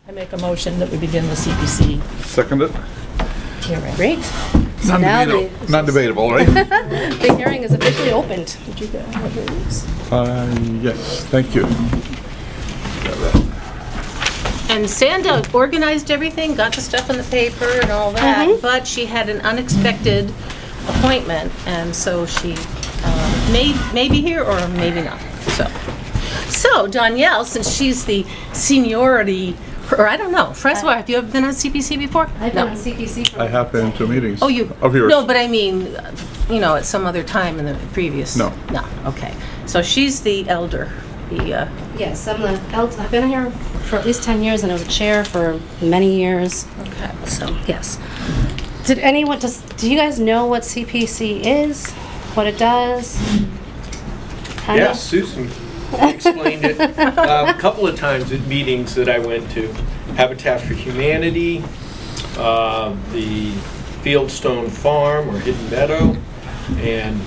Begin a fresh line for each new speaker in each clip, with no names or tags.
I make a motion that we begin the CPC
Second it.
hearing.
Great. So now
Not debatable, right?
the hearing is officially opened.
Did you get all of these?
Yes, thank you.
And Sandra organized everything, got the stuff in the paper and all that, but she had an unexpected appointment, and so she may be here or maybe not. So Danielle, since she's the seniority, or I don't know, Francois, have you ever been on CPC before?
I've been on CPC for
I have been to meetings.
Oh, you?
Of yours.
No, but I mean, at some other time in the previous.
No.
No. Okay. So she's the elder.
Yes, I've been here for at least 10 years, and I was a chair for many years.
Okay.
So yes. Do you guys know what CPC is? What it does?
Yes, Susan explained it a couple of times at meetings that I went to. Habitat for Humanity, the Fieldstone Farm or Hidden Meadow, and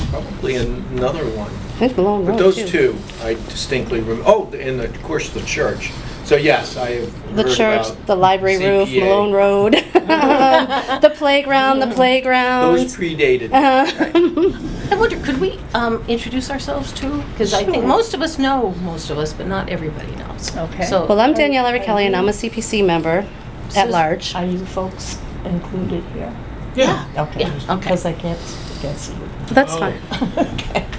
probably another one.
It's Malone
But
Road,
those
too.
two I distinctly remember. Oh, and of course the church. So yes, I have
The
heard
church,
about
the library roof,
CPA.
Malone Road, the playground.
Those predated.
I wonder, could we introduce ourselves too? Because I think most of us know most of us, but not everybody knows.
Okay.
So
Well, I'm Danielle Every Kelly, and I'm a CPC member at
Susan-
large.
Are you folks included here?
yeah,
Okay.
Yeah, okay.
Because I can't see you.
That's fine.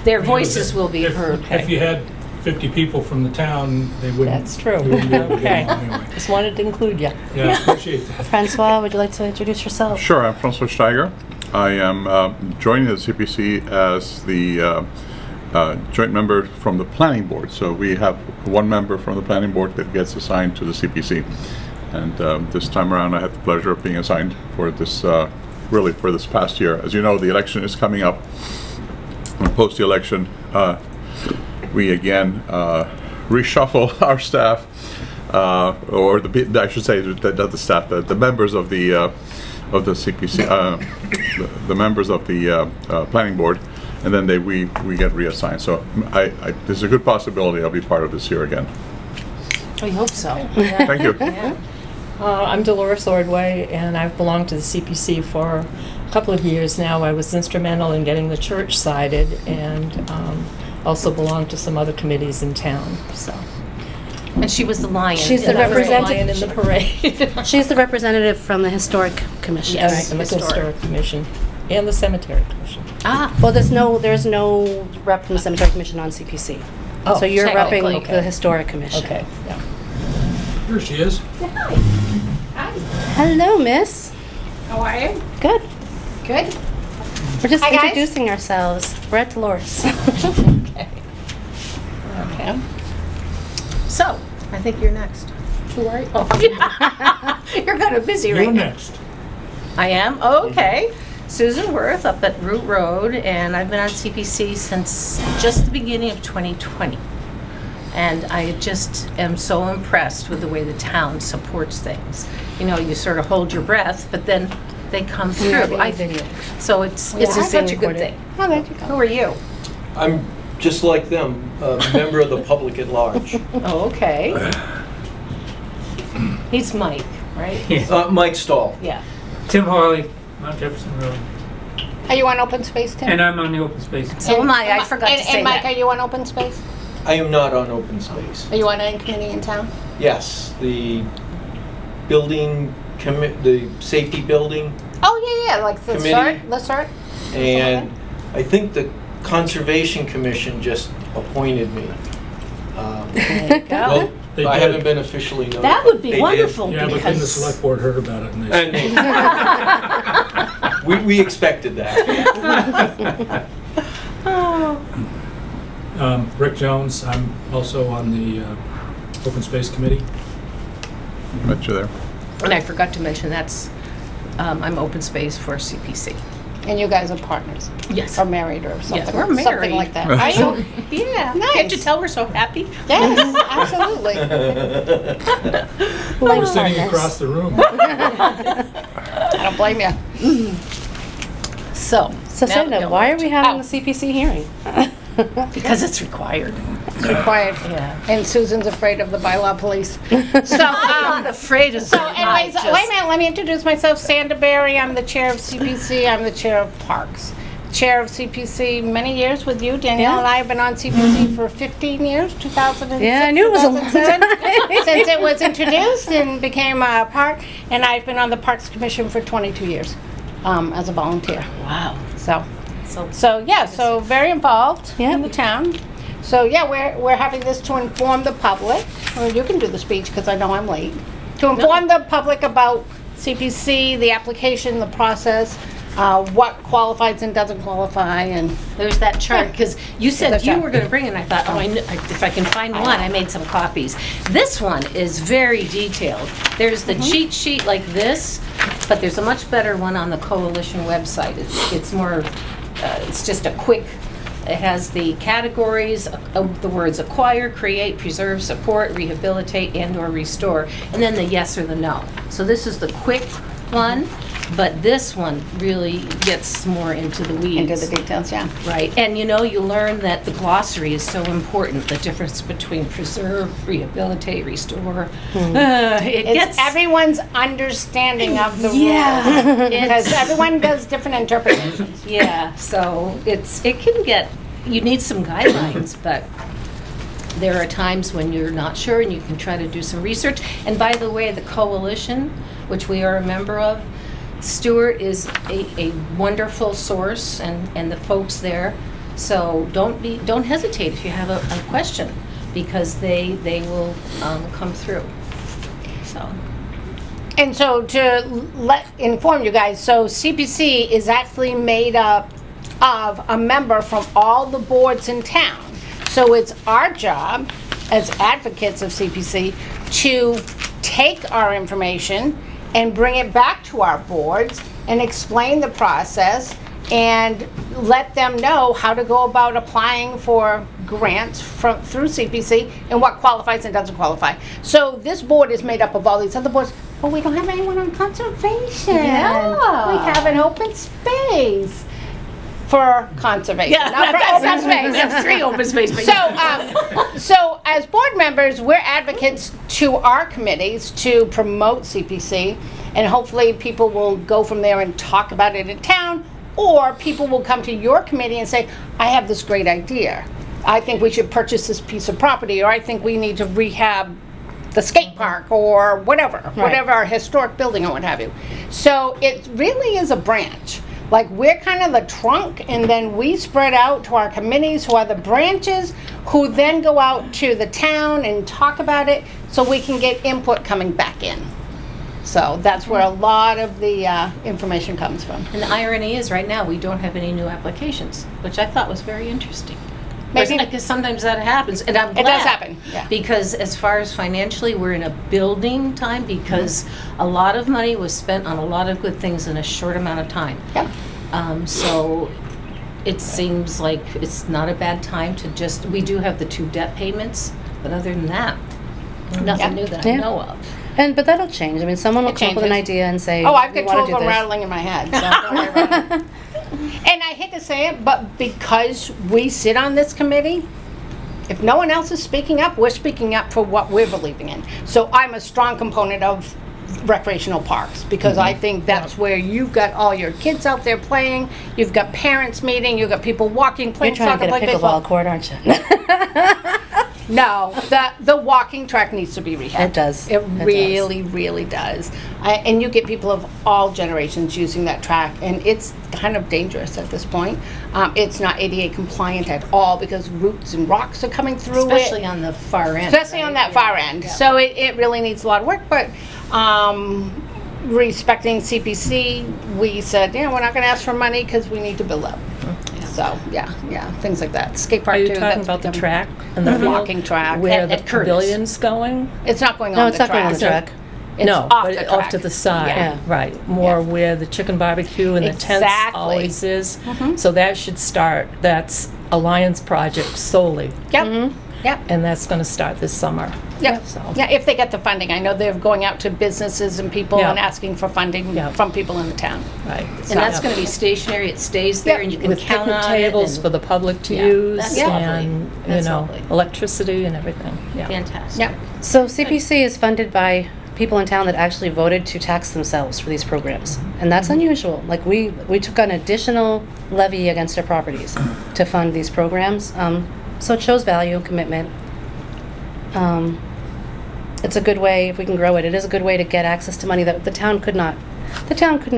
Their voices will be heard.
If you had 50 people from the town, they wouldn't.
That's true.
they wouldn't be able to
Okay.
get along anyway.
Just wanted to include you.
Yeah, I appreciate that.
Francois, would you like to introduce yourself?
Sure, I'm Francois Steiger. I am joining the CPC as the joint member from the planning board. So we have one member from the planning board that gets assigned to the CPC. And this time around I had the pleasure of being assigned for this, really for this past year. As you know, the election is coming up. And post the election, we again reshuffle our staff, or I should say, not the staff, the members of the CPC, the members of the planning board, and then we get reassigned. So there's a good possibility I'll be part of this year again.
We hope so.
Thank you.
I'm Dolores Ordway, and I've belonged to the CPC for a couple of years now. I was instrumental in getting the church sided, and also belonged to some other committees in town. So.
And she was the lion.
She's the
And I was the lion
representative.
in the parade.
She's the representative from the Historic Commission.
Yes.
Right?
And the
Historic.
Historic Commission and the Cemetery Commission.
Ah,
Well, there's no rep from the Cemetery Commission on CPC.
Oh,
So you're
technically,
repping
okay.
the Historic Commission.
Okay. Yeah.
Here she is.
Hello, Miss.
How are you?
Good.
Good.
We're just
Hi, guys.
introducing ourselves. We're at Dolores.
okay. So, I think you're next.
Who are you?
Oh, you're kind of busy right
You're
now.
next.
I am? Okay. Susan Worth up at Root Road, and I've been on CPC since just the beginning of 2020. And I just am so impressed with the way the town supports things. You sort of hold your breath, but then they come through. So it's such a good thing.
Oh, there you go.
Who are you?
I'm just like them, a member of the public at large.
Oh, okay. He's Mike, right?
Mike Stahl.
Yeah.
Tim Harley, Mount Jefferson Road.
Are you on open space, Tim?
And I'm on the open space.
So am I. I forgot to say
And Mike,
that.
are you on open space?
I am not on open space.
Are you on any committee in town?
Yes, the building, the safety building,
Oh, yeah, like the
Committee.
start.
and I think the Conservation Commission just appointed me. Well,
They
I
did.
haven't been officially notified.
That would be
They did.
wonderful
Yeah, but then the
because
select board heard about it and they
And we expected that.
Rick Jones, I'm also on the Open Space Committee.
Met you there.
and I forgot to mention that's I'm open space for CPC.
And you guys are partners?
Yes.
Or married or something?
Yes, we're married.
Something like that. Are
So,
you?
yeah.
Nice.
Can't you tell we're so happy?
Yes, absolutely.
We're sitting across the room.
I don't blame you.
So,
So,
now
Sandra,
you'll
why are
know.
we having the CPC hearing?
Because it's required.
It's required.
Yeah.
And Susan's afraid of the bylaw police. So,
afraid of
So
them.
anyways, wait a minute, let me introduce myself. Sandra Berry, I'm the chair of CPC, I'm the chair of Parks. Chair of CPC many years with you. Danielle and I have been on CPC for 15 years, 2006.
Yeah, I knew it was a long
2007,
time.
since it was introduced and became a park. And I've been on the Parks Commission for 22 years as a volunteer.
Wow.
So very involved in the town. So yeah, we're having this to inform the public, or you can do the speech because I know I'm late. To inform the public about CPC, the application, the process, what qualifies and doesn't qualify, and
There's that chart, because you said
There's
you
that.
were going to bring it, and I thought, if I can find one, I made some copies. This one is very detailed. There's the cheat sheet like this, but there's a much better one on the Coalition website. It's more, it's just a quick, it has the categories of the words acquire, create, preserve, support, rehabilitate, and/or restore, and then the yes or the no. So this is the quick one. But this one really gets more into the weeds.
into the details, yeah.
Right, and you learn that the glossary is so important, the difference between preserve, rehabilitate, restore. It
It's
gets,
everyone's understanding of the
Yeah.
rules. Because everyone does different interpretations.
yeah, so it can get, you need some guidelines, but there are times when you're not sure and you can try to do some research. And by the way, the Coalition, which we are a member of, Stuart is a wonderful source, and the folks there. So don't hesitate if you have a question, because they will come through. So
And so to inform you guys, so CPC is actually made up of a member from all the boards in town. So it's our job as advocates of CPC to take our information and bring it back to our boards and explain the process and let them know how to go about applying for grants through CPC and what qualifies and doesn't qualify. So this board is made up of all these other boards, but we don't have anyone on conservation.
Yeah.
We have an open space for conservation. not for open space.
That's 3 open space. But
So as board members, we're advocates to our committees to promote CPC, and hopefully people will go from there and talk about it in town, or people will come to your committee and say, I have this great idea. I think we should purchase this piece of property, or I think we need to rehab the skate park, or whatever, whatever our historic building or what have you. So it really is a branch. Like, we're kind of the trunk, and then we spread out to our committees, who are the branches, who then go out to the town and talk about it, so we can get input coming back in. So that's where a lot of the information comes from.
And the irony is, right now, we don't have any new applications, which I thought was very interesting.
Maybe-
Because sometimes that happens, and I'm glad.
It does happen, yeah.
Because as far as financially, we're in a building time, because a lot of money was spent on a lot of good things in a short amount of time.
Yep.
So it seems like it's not a bad time to just, we do have the 2 debt payments, but other than that, nothing new that I
Yeah.
know of.
But that'll change. I mean, someone will
It
come up with an
changes.
idea and say,
Oh, I've
"We
got
wanna
2 of
do
them
this."
rattling in my head, so don't worry about it. And I hate to say it, but because we sit on this committee, if no one else is speaking up, we're speaking up for what we're believing in. So I'm a strong component of recreational parks, because I think that's where you've got all your kids out there playing, you've got parents meeting, you've got people walking,
You're
playing
trying
soccer,
to
play
get a
baseball.
pickleball court, aren't you?
No, the walking track needs to be rehabbed.
It does.
It
It does.
really, really does. And you get people of all generations using that track, and it's kind of dangerous at this point. It's not ADA compliant at all, because roots and rocks are coming through
Especially
it.
on the far end.
Especially on that far end. So it really needs a lot of work, but respecting CPC, we said, we're not going to ask for money because we need to build up. So, yeah, things like that. Skate park
Are you
too.
talking
that's
about the
become-
track and the
The
field
walking track.
where
At
the
Curtis.
pavilion's going?
It's not going on
No,
the
it's not going on the
track.
track.
It's
No,
off
but
the
off
track.
to the side,
Yeah.
right, more where the chicken barbecue and the tents
Exactly.
always is. So that should start, that's Alliance project solely,
Yep. Yep.
and that's gonna start this summer.
Yep.
So,
Yeah, if they get the funding. I know they're going out to businesses and people
Yeah.
and asking for funding
Yeah.
from people in the town.
right.
And that's going to be stationary, it stays there,
Yep.
and you can
With
count
picnic
on it.
tables
and-
for the public to
Yeah,
use,
that's lovely.
and,
That's lovely.
electricity and everything, yeah.
Fantastic.
Yep.
So CPC is funded by people in town that actually voted to tax themselves for these programs. And that's unusual. Like, we took an additional levy against our properties to fund these programs. So it shows value and commitment. It's a good way, if we can grow it, it is a good way to get access to money that the town couldn't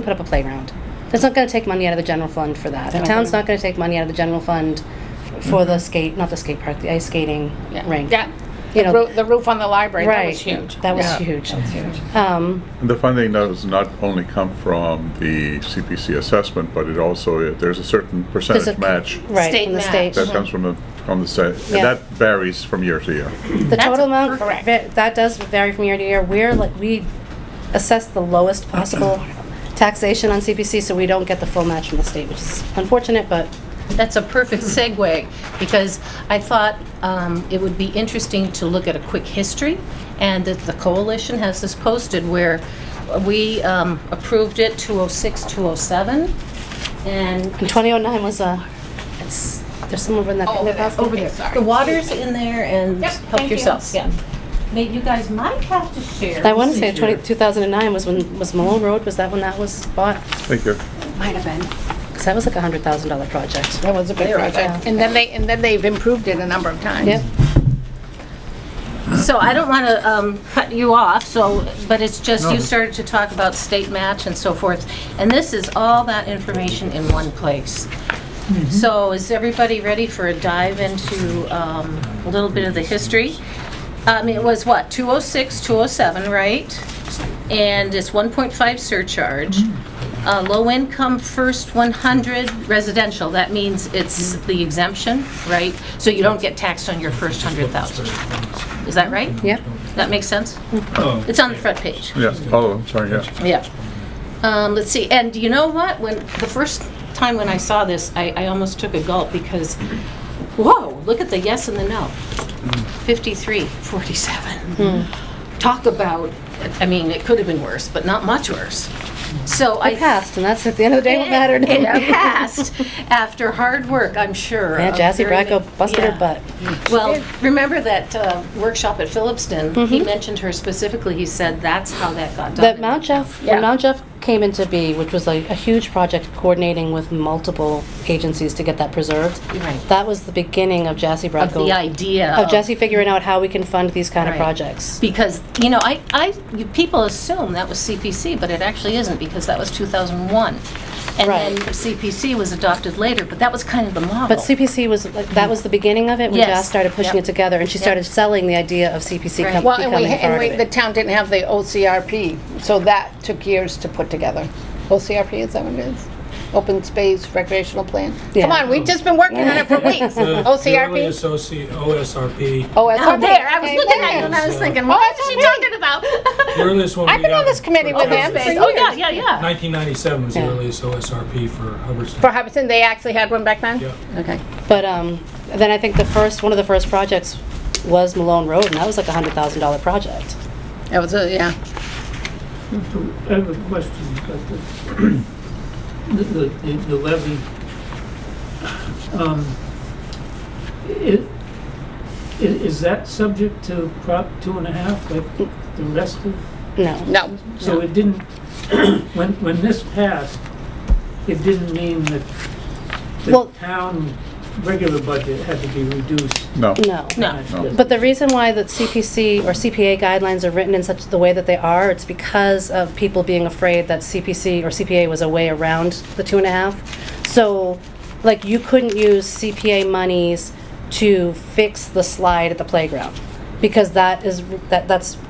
put up a playground. It's not going to take money out of the general fund for that. The town's not going to take money out of the general fund for the skate park, the ice skating rink.
Yeah.
You know,
The roof on the library, that
right.
was huge.
That was
Yeah.
huge.
That was huge.
And the funding does not only come from the CPC assessment, but it also, there's a certain percentage
There's a-
match
Right,
State
from the
match.
state.
that comes from the state.
Yeah.
And that varies from year to year.
The
That's
total amount,
correct.
that does vary from year to year. We assess the lowest possible taxation on CPC, so we don't get the full match from the state, which is unfortunate, but
That's a perfect segue, because I thought it would be interesting to look at a quick history, and that the coalition has this posted where we approved it 206, 207, and
in 2009 was there's some over in that.
Over there,
basket.
over there, sorry.
the water's in there, and
Yep,
help
thank you.
yourselves. Yeah. Maybe you guys might have to share.
I want to say 2009 was Malone Road, was that when that was bought?
Thank you.
Might have been.
Because that was like a $100,000 project.
That was a big
There we
project.
go.
And then they've improved it a number of times.
Yep.
So I don't want to cut you off, but it's just you started to talk about state match and so forth, and this is all that information in one place. So is everybody ready for a dive into a little bit of the history? It was what, 206, 207, right? And it's 1.5 surcharge. Low income first 100 residential, that means it's the exemption, right? So you don't get taxed on your first 100,000. Is that right?
Yep.
That makes sense? It's on the front page.
Yes. Oh, I'm sorry, yeah.
Yeah. Let's see, and you know what? When the first time when I saw this, I almost took a gulp, because, whoa, look at the yes and the no. 53-47. Talk about, I mean, it could have been worse, but not much worse. So
It passed, and that's at the end of the day what mattered.
It passed after hard work, I'm sure.
Yeah,
of
Jassy
very
Bracco
many-
busted
yeah.
her butt.
Well, remember that workshop at Phillipston? He mentioned her specifically. He said that's how that got done.
That Mount Jeff,
Yeah.
when Mount Jeff came into be, which was like a huge project coordinating with multiple agencies to get that preserved,
Right.
that was the beginning of Jassy
Of
Bracco.
the idea
Of Jassy figuring out how we can fund these kind of
Right.
projects.
Because, people assume that was CPC, but it actually isn't, because that was 2001. And
Right.
then CPC was adopted later, but that was kind of the model.
But CPC was, like, that was the beginning of it, when
Yes.
Jas started pushing
Yep.
it together, and she
Yep.
started selling the idea of CPC
Right.
Well, and
becoming part of
the
it.
town didn't have the OCRP, so that took years to put together. OCRP, is that what it is? Open Space Recreational Plan?
Yeah.
Come on, we've just been working on it for weeks.
The early
OCRP?
OSRP.
Oh, it's
Oh, there, I was
okay,
looking
there.
at you and I was thinking,
Oh,
what
it's
is she
okay.
talking about?
The earliest one
I've
we
been on
have
this committee with
for
him.
Hubbardston.
for
Oh, yeah,
years.
yeah, yeah.
1997 was the
Yeah.
earliest OSRP for Hubbardston.
For Hubbardston, they actually had one back then?
Yeah.
Okay.
But then I think one of the first projects was Malone Road, and that was like a $100,000 project.
It was, yeah.
I have a question, but the levy, is that subject to Prop 2.5, like the rest of?
No.
No.
So it didn't, when this passed, it didn't mean that
Well-
the town regular budget had to be reduced.
No.
No.
No.
But the reason why the CPC or CPA guidelines are written in such the way that they are, it's because of people being afraid that CPC or CPA was a way around the 2.5. So, like, you couldn't use CPA monies to fix the slide at the playground, because that's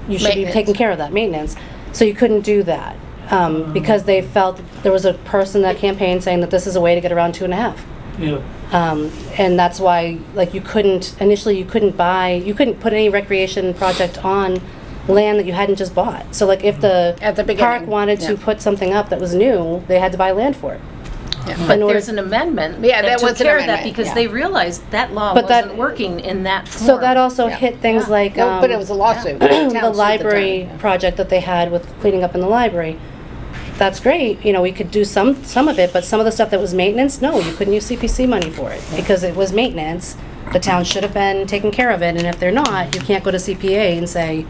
you should be
Maintenance.
taking care of that maintenance. So you couldn't do that because they felt there was a person that campaigned saying that this is a way to get around 2.5.
Yeah.
And that's why, like, initially you couldn't put any recreation project on land that you hadn't just bought. So, like, if the
At the
park
beginning,
wanted to
yeah.
put something up that was new, they had to buy land for it.
But
in order-
there's an amendment
Yeah,
that
there
took
was an
care of that,
amendment,
because
yeah.
they realized that law
But that-
wasn't working in that form.
So that also
Yeah.
hit things like
No, but it was a lawsuit. The town sued
the
the
library
town, yeah.
project that they had with cleaning up in the library. That's great, we could do some of it, but some of the stuff that was maintenance, no, you couldn't use CPC money for it, because it was maintenance. The town should have been taking care of it, and if they're not, you can't go to CPA and say,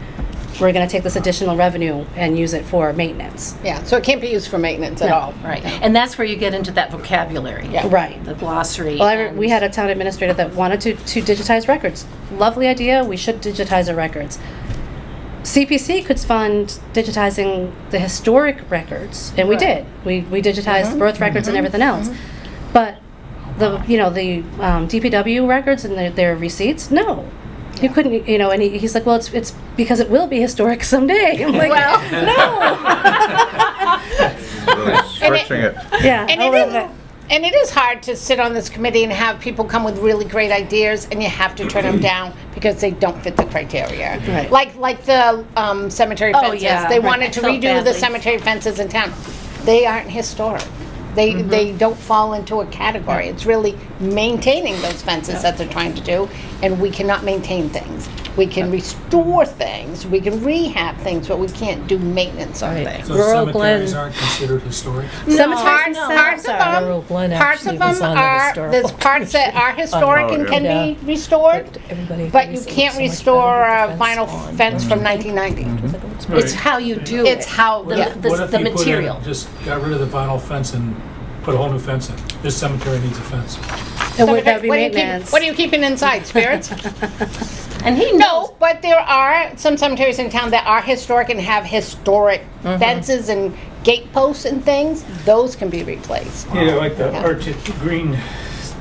we're going to take this additional revenue and use it for maintenance.
Yeah, so it can't be used for maintenance at
No.
all.
Right, and that's where you get into that vocabulary.
Yeah.
Right.
The glossary.
Well, we
and-
had a town administrator that wanted to digitize records. Lovely idea, we should digitize our records. CPC could fund digitizing the historic records, and we did. We digitized the birth records and everything else. But the DPW records and their receipts, no. You couldn't, and he's like, well, it's because it will be historic someday. I'm like,
Really stretching it.
yeah.
And
a
it
little
is,
bit.
and it is hard to sit on this committee and have people come with really great ideas, and you have to turn them down because they don't fit the criteria.
Right.
Like the cemetery
Oh,
fences.
yeah.
They
Right.
wanted
I
to
felt
redo the
badly.
cemetery fences in town. They aren't historic. They don't fall into a category. It's really maintaining those fences that they're trying to do, and we cannot maintain things. We can restore things, we can rehab things, but we can't do maintenance on
Right.
things.
So
Rural
cemeteries
Glen-
aren't considered historic?
Cemeteries
Parts of them,
Rural Glen
parts
actually
of them
was on the
are,
historical
there's parts that are historic
Oh,
and
yeah.
can
Yeah.
be restored,
Everybody
but you
agrees it
can't
looks so much
restore
better
a
with the
vinyl
on.
fence from 1990.
It's how you do it.
It's how,
The-
yeah.
the-
What if
the
you put
material.
in, just got rid of the vinyl fence and put a whole new fence in? This cemetery needs a fence.
That would be
What are you keep-
maintenance.
What are you keeping inside, spirits?
And he knows.
No, but there are some cemeteries in town that are historic and have historic fences and gate posts and things. Those can be replaced.
Yeah, like the
Yeah.
Arctic Green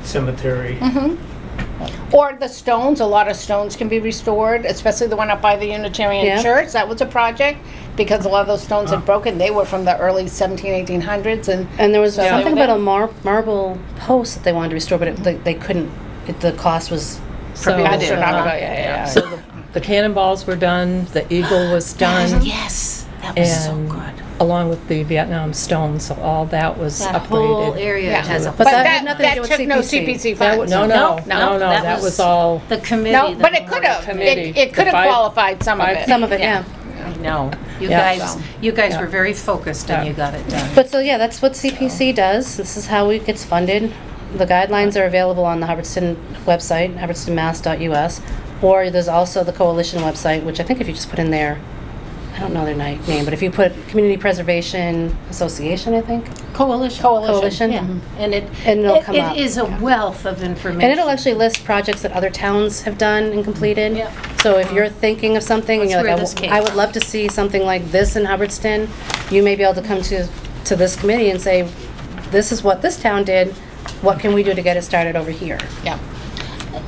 Cemetery.
Or the stones, a lot of stones can be restored, especially the one up by the Unitarian
Yeah.
Church. That was a project because a lot of those stones had broken. They were from the early 1800s.
And there was
So
something
they
about
were
a marble post that they wanted to restore, but they couldn't. The cost was
So,
That's so long ago, yeah.
so the cannonballs were done, the eagle was done,
Yes, that was so
and
good.
along with the Vietnam stone, so all that was
That whole
upgraded.
area
Yeah.
has a
But
whole.
that had nothing to do with
took no
CPC.
CPC
That
funds.
no,
No,
that
that
was
was-
all.
The committee.
No,
the
but it could have.
committee.
It could
The
have
five-
qualified some of
five-
it.
some of it, yeah.
No, you
Yeah.
guys,
So-
you guys
Yeah.
were very focused and
Yeah.
you got it done.
But so yeah, that's what CPC does. This is how it gets funded. The guidelines are available on the Hubbardston website, hubbardstonmass.us, or there's also the coalition website, which I think if you just put in there, I don't know their name, but if you put Community Preservation Association, I think, Coalition.
Yeah, and
it'll come up.
It is a wealth of information.
and it'll actually list projects that other towns have done and completed.
Yeah.
So if you're thinking of something and
That's
you're
where
like,
this came
I would
from.
love to see something like this in Hubbardston, you may be able to come to this committee and say, this is what this town did, what can we do to get it started over here?
Yeah.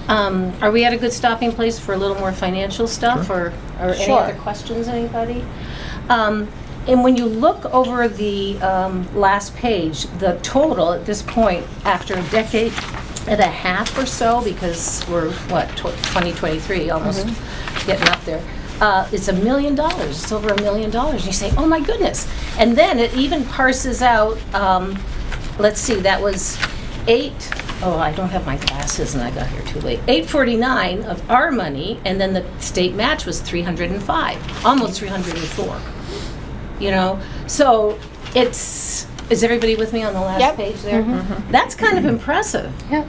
Are we at a good stopping place for a little more financial stuff, or any
Sure.
other questions, anybody? And when you look over the last page, the total at this point, after a decade and a half or so, because we're, 2023, almost getting up there, it's $1 million. It's over $1 million. And you say, oh my goodness. And then it even parses out, let's see, that was I don't have my glasses and I got here too late. $849 of our money, and then the state match was $305, almost $304. You know, so is everybody with me on the last
Yep.
page there? That's kind of impressive.
Yeah.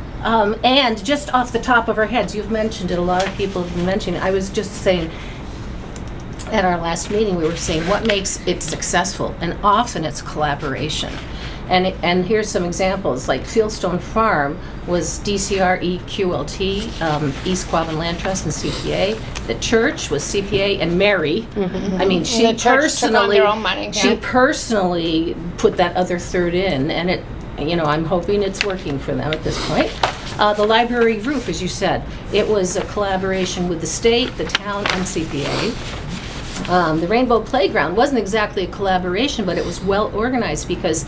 And just off the top of our heads, you've mentioned it, a lot of people have been mentioning it. I was just saying, at our last meeting, we were saying what makes it successful, and often it's collaboration. And here's some examples, like Fieldstone Farm was DCR, EQLT, East Quabbin Land Trust, and CPA. The church was CPA and Mary. I mean, she
The church took on
personally,
their own money,
she
yeah.
personally put that other third in, and it, I'm hoping it's working for them at this point. The library roof, as you said, it was a collaboration with the state, the town, and CPA. The Rainbow Playground wasn't exactly a collaboration, but it was well organized because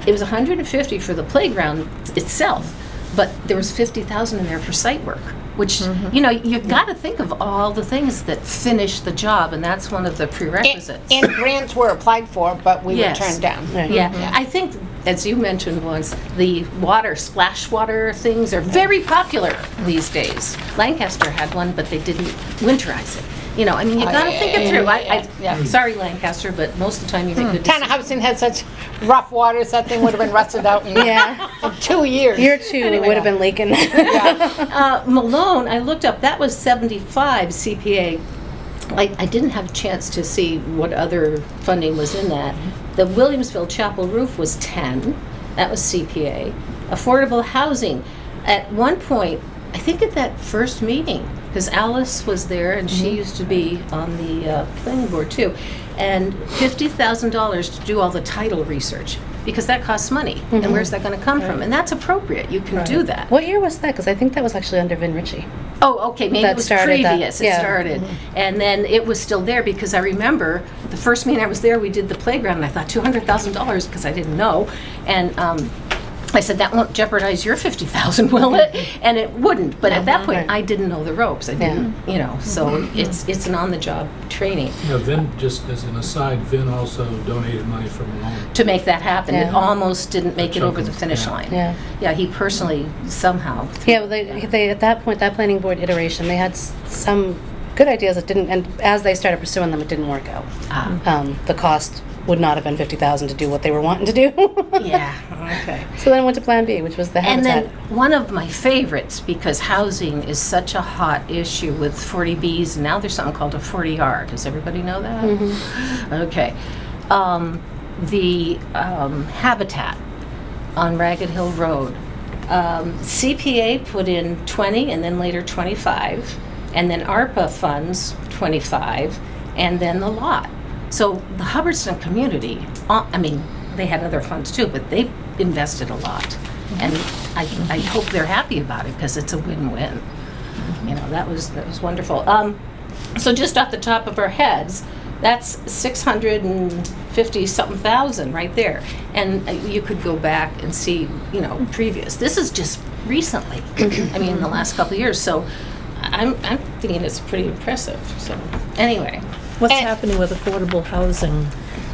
it was $150 for the playground itself, but there was $50,000 in there for site work, which, you've got to think of all the things that finish the job, and that's one of the prerequisites.
And grants were applied for, but we were
Yes.
turned down.
Right.
Yeah, I think, as you mentioned once, the splash water things are very popular these days. Lancaster had one, but they didn't winterize it. You got to think it through.
yeah.
Sorry, Lancaster, but most of the time you make good
Town of
decisions.
Hubbardston had such rough waters, that thing would have been rusted out in
Yeah.
2 years.
Year two would have been leaking.
Yeah.
Malone, I looked up, that was 75 CPA I didn't have a chance to see what other funding was in that. The Williamsville Chapel roof was 10. That was CPA. Affordable housing. At one point, I think at that first meeting, because Alice was there and she used to be on the planning board too, and $50,000 to do all the title research, because that costs money. And where's that going to come from? And that's appropriate. You can do that.
What year was that? Because I think that was actually under Vin Ritchie.
Oh, okay, maybe
That
it was
started that,
previous. It
yeah.
started. And then it was still there, because I remember the first meeting I was there, we did the playground, and I thought $200,000, because I didn't know. And I said, that won't jeopardize your $50,000, will it? And it wouldn't. But at that point,
Right.
I didn't know the ropes. I didn't, you know, so it's an on-the-job training
You know, Vin, just as an aside, Vin also donated money from a loan.
to make that happen. It
Yeah.
almost didn't make it
chunk
over the
of-
finish
yeah.
line.
Yeah.
Yeah, he personally somehow.
Yeah, well, they at that point, that planning board iteration, they had some good ideas that didn't, and as they started pursuing them, it didn't work out. The cost would not have been $50,000 to do what they were wanting to do.
Yeah, okay.
So then I went to Plan B, which was the
And
Habitat.
then one of my favorites, because housing is such a hot issue with 40Bs, and now there's something called a 40R. Does everybody know that? Okay. The Habitat on Ragged Hill Road. CPA put in 20 and then later 25, and then ARPA funds 25, and then the lot. So the Hubbardston community, I mean, they had other funds too, but they invested a lot. And I hope they're happy about it, because it's a win-win. You know, that was wonderful. So just off the top of our heads, that's 650-something thousand right there. And you could go back and see, you know, previous. This is just recently, I mean, in the last couple of years. So I'm thinking it's pretty impressive. So anyway.
What's
And-
happening with affordable housing?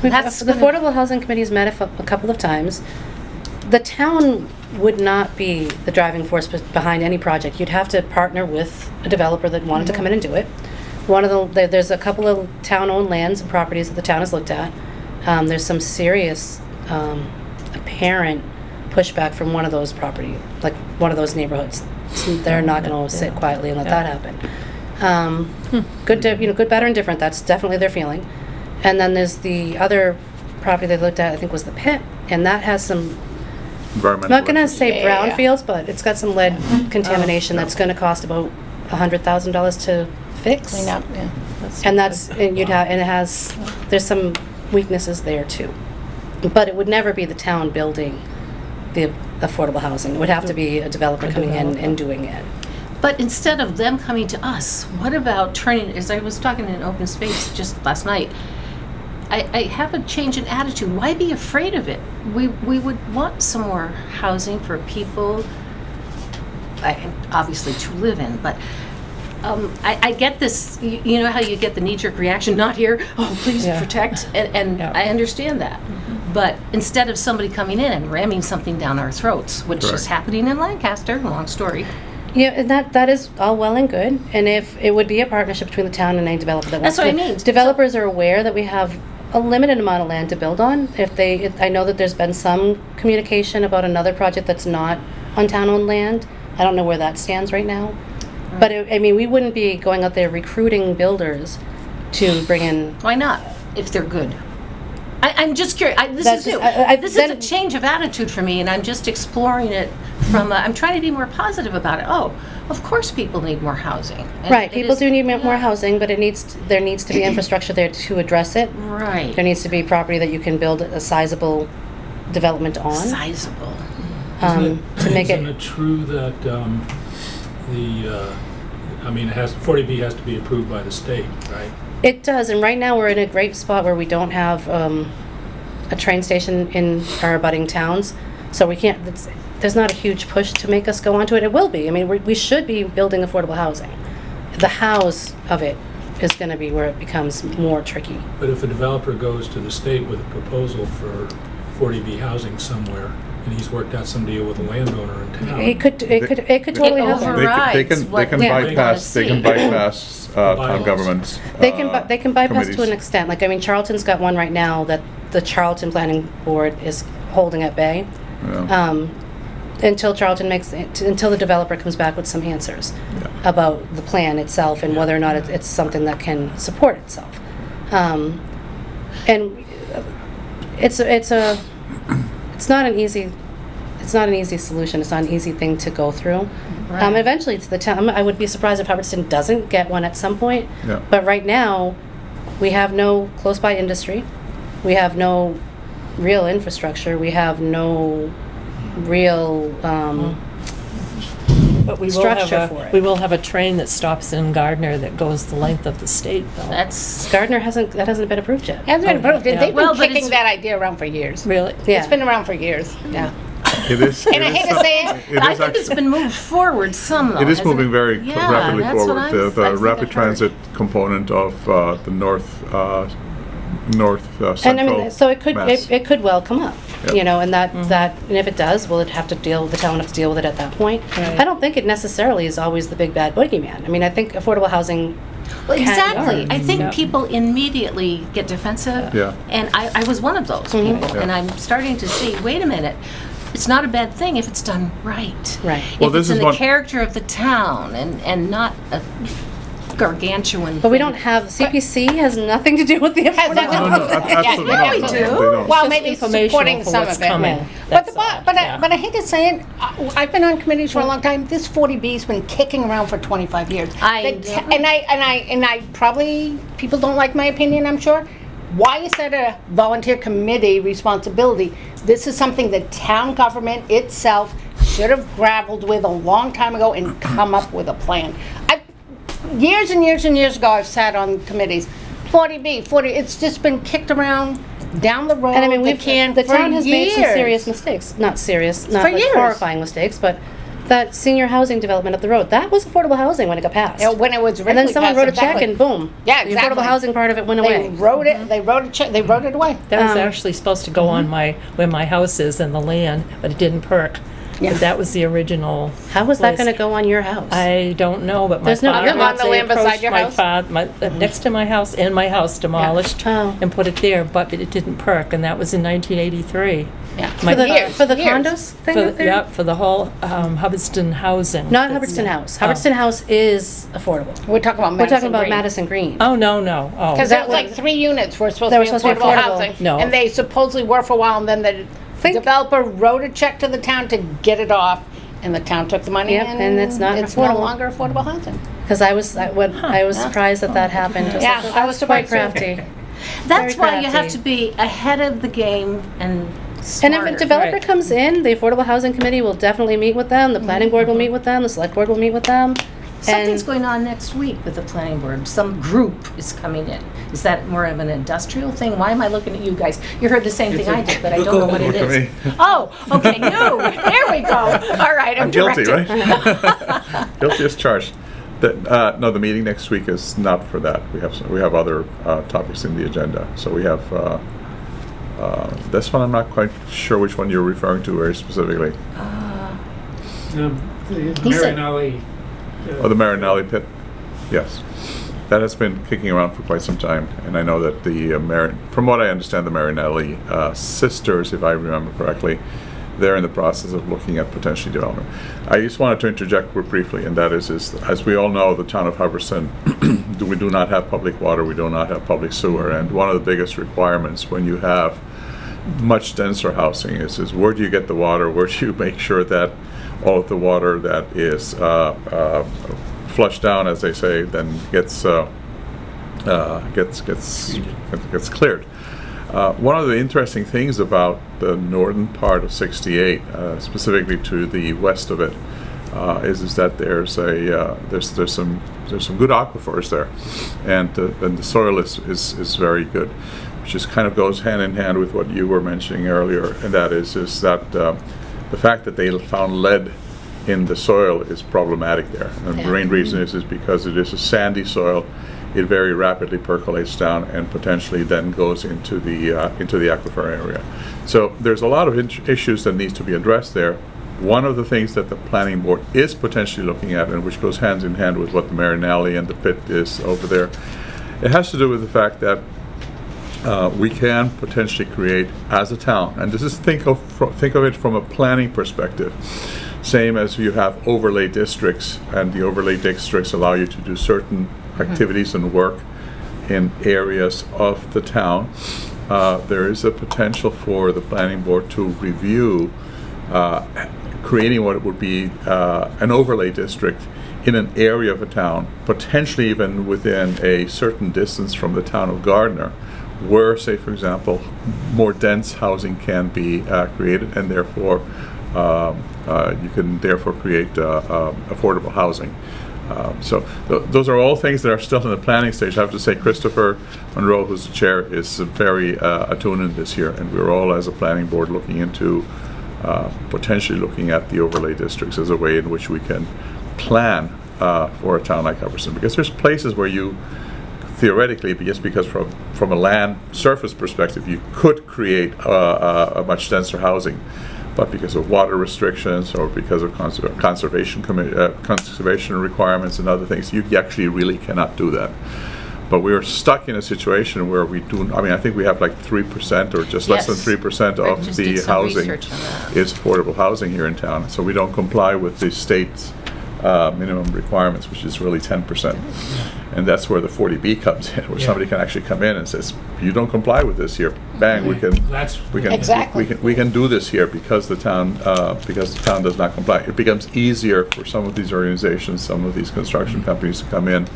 That's
The
gonna-
Affordable Housing Committee has met a couple of times. The town would not be the driving force behind any project. You'd have to partner with a developer that wanted to come in and do it. There's a couple of town-owned lands and properties that the town has looked at. There's some serious apparent pushback from one of those property, like one of those neighborhoods. So they're not going to sit quietly and let that happen. Good, good, better, and different. That's definitely their feeling. And then there's the other property they looked at, I think, was the pit, and that has some.
Environmental.
I'm not going to
issues.
say
Yeah.
brownfields, but it's got some lead contamination that's going to cost about $100,000 to fix.
Clean up, yeah.
And that's, and you'd have, and it has, there's some weaknesses there too. But it would never be the town building the affordable housing. It would have to be a developer coming in and doing it.
But instead of them coming to us, what about turning, as I was talking in open space just last night, I have a change in attitude. Why be afraid of it? We would want some more housing for people, obviously to live in, but I get this, you know how you get the knee-jerk reaction, not here, oh, please protect, and
Yeah.
I understand that. But instead of somebody coming in and ramming something down our throats, which is
Correct.
happening in Lancaster, long story.
Yeah, and that is all well and good. And if it would be a partnership between the town and any developer that wants
That's what
to.
I mean.
Developers are aware that we have a limited amount of land to build on. I know that there's been some communication about another project that's not on town-owned land. I don't know where that stands right now. But I mean, we wouldn't be going out there recruiting builders to bring in.
Why not, if they're good? I'm just curious. This
That's
is new.
just-
This is a
then-
change of attitude for me, and I'm just exploring it from. I'm trying to be more positive about it. Oh, of course, people need more housing. And
Right,
it
people
is-
do need more housing, but there needs to be infrastructure there to address it.
Right.
There needs to be property that you can build a sizable development on.
Sizable.
To make
Isn't
it.
it true that I mean, 40B has to be approved by the state, right?
It does, and right now we're in a great spot where we don't have a train station in our abutting towns, so we can't. There's not a huge push to make us go onto it. It will be. I mean, we should be building affordable housing. The house of it is going to be where it becomes more tricky.
But if a developer goes to the state with a proposal for 40B housing somewhere, and he's worked out some deal with a landowner in town.
It could totally
It
happen.
overrides
They can
what
bypass.
we wanna
They can
see.
bypass town
bylaws.
governments.
They can bypass to an
committees.
extent. Like, I mean, Charlton's got one right now that the Charlton Planning Board is holding at bay.
Yeah.
until Charlton until the developer comes back with some answers about the plan itself and whether or not it's something that can support itself. And it's not an easy solution. It's not an easy thing to go through.
Right.
Eventually, it's the town. I would be surprised if Hubbardston doesn't get one at some point.
Yeah.
But right now, we have no close by industry. We have no real infrastructure. We have no real
But we will
structure
have
for it.
we will have a train that stops in Gardner that goes the length of the state, though.
That's
Gardner hasn't been approved yet.
Hasn't been approved.
Yeah.
They've
Well,
been
but
kicking
it's-
that idea around for years.
Really?
Yeah.
It's been around for years. Yeah.
It is.
And I hate to say it,
I think it's been moved forward some, though.
It is
hasn't
moving very
Yeah,
rapidly
that's what
forward.
I
The
think
rapid
I've
transit component of the north
And
central
so it could
mass.
it could well come up,
Yep.
you know, and and if it does, will it have to deal? The town will have to deal with it at that point.
Right.
I don't think it necessarily is always the big bad boogeyman. I mean, I think affordable housing.
Well,
can
exactly.
work.
I think
Yeah.
people immediately get defensive.
Yeah.
And I was one of those people.
Yeah.
And I'm starting to see, wait a minute, it's not a bad thing if it's done right.
Right.
Well,
If
this
it's
is
in the
one-
character of the town and not a gargantuan
But we
thing.
don't have CPC has nothing to do with the
Has
affordable.
nothing
No, no, absolutely
yeah,
not.
we
No,
do.
they don't.
Well,
Just
maybe
informational
supporting
for
some
what's
of it.
coming.
Yeah.
That's all. Yeah.
But I hate to say it, I've been on committees for a long time. This 40B's been kicking around for 25 years. And I probably, people don't like my opinion, I'm sure. Why is that a volunteer committee responsibility? This is something the town government itself should have grappled with a long time ago and come up with a plan. Years and years and years ago, I've sat on committees. 40B, 40, it's just been kicked around down the road.
And I mean, the
for
town has made some
years.
serious mistakes. Not serious, not
For
like
years.
horrifying mistakes, but that senior housing development up the road, that was affordable housing when it got passed.
You know, when it was
And then
originally
someone
passed,
wrote a check
exactly.
and boom.
Yeah,
The
exactly.
affordable housing part of it went
They
away.
wrote it. They wrote a check. They wrote it away.
That was
Um,
actually supposed to go on where my house is and the land, but it didn't perk.
Yeah.
But that was the original.
How was that
place.
going to go on your house?
I don't know, but my
There's no-
father,
You're on
the
they
land beside
approached
your
my
house?
father, next to my house and my house demolished
Oh.
and put it there, but it didn't perk, and that was in 1983.
Yeah.
My
for the,
father-
for the
years.
condos thing
For,
up there?
yeah, for the whole Hubbardston housing.
Not
That's-
Hubbardston House.
Oh.
Hubbardston House is affordable.
We're talking about
We're
Madison
talking about
Green.
Madison Green.
Oh, no. Oh.
Because
that
there was like
was-
3 units were supposed
They
to
were
be
supposed to be
affordable
affordable.
housing.
No.
And they supposedly were for a while, and then the
Think-
developer wrote a check to the town to get it off, and the town took the money,
Yep, and it's not
no
affordable.
longer affordable housing.
Because I was surprised that that happened.
Yeah,
like,
I was
quite
surprised too.
crafty.
That's
very
why you have
crafty.
to be ahead of the game and
And
smarter.
if a developer
Right.
comes in, the Affordable Housing Committee will definitely meet with them, the planning board will meet with them, the select board will meet with them.
Something's
And
going on next week with the planning board. Some group is coming in. Is that more of an industrial thing? Why am I looking at you guys? You heard the same thing I did, but I don't know what it
Look at
is.
me.
Oh, okay, you. There we go. All right,
I'm guilty,
directed.
right? Guilty as charged. No, the meeting next week is not for that. We have other topics in the agenda. So we have this one. I'm not quite sure which one you're referring to very specifically.
The
He said-
Marinelli.
Oh, the Marinelli pit. Yes, that has been kicking around for quite some time, and I know that from what I understand, the Marinelli sisters, if I remember correctly, they're in the process of looking at potential development. I just wanted to interject briefly, and that is as we all know, the town of Hubbardston, we do not have public water, we do not have public sewer, and one of the biggest requirements when you have much denser housing is where do you get the water? Where do you make sure that all of the water that is flushed down, as they say, then gets cleared? One of the interesting things about the northern part of 68, specifically to the west of it, is that there's some good aquifers there, and the soil is very good, which just kind of goes hand in hand with what you were mentioning earlier, and that is that the fact that they found lead in the soil is problematic there, and the main reason is because it is a sandy soil. It very rapidly percolates down and potentially then goes into the aquifer area. So there's a lot of issues that needs to be addressed there. One of the things that the planning board is potentially looking at, and which goes hand in hand with what the Marinelli and the pit is over there, it has to do with the fact that we can potentially create as a town, and this is think of it from a planning perspective. Same as you have overlay districts, and the overlay districts allow you to do certain activities and work in areas of the town. There is a potential for the planning board to review creating what would be an overlay district in an area of a town, potentially even within a certain distance from the town of Gardner, where, say, for example, more dense housing can be created, and therefore you can therefore create affordable housing. Those are all things that are still in the planning stage. I have to say, Christopher Monroe, who's the chair, is very attuned in this year, and we're all, as a planning board, looking into potentially looking at the overlay districts as a way in which we can plan for a town like Hubbardston, because there's places where you theoretically, just because from a land surface perspective, you could create a much denser housing, but because of water restrictions or because of conservation requirements and other things, you actually really cannot do that. But we are stuck in a situation where we do, I mean, I think we have like 3% or just less than 3% of the housing is affordable housing here in town. So we don't comply with the state's minimum requirements, which is really 10%. And that's where the 40B comes in, where somebody can actually come in and says, you don't comply with this here. Bang, we can do this here because the town does not comply. It becomes easier for some of these organizations, some of these construction companies to come in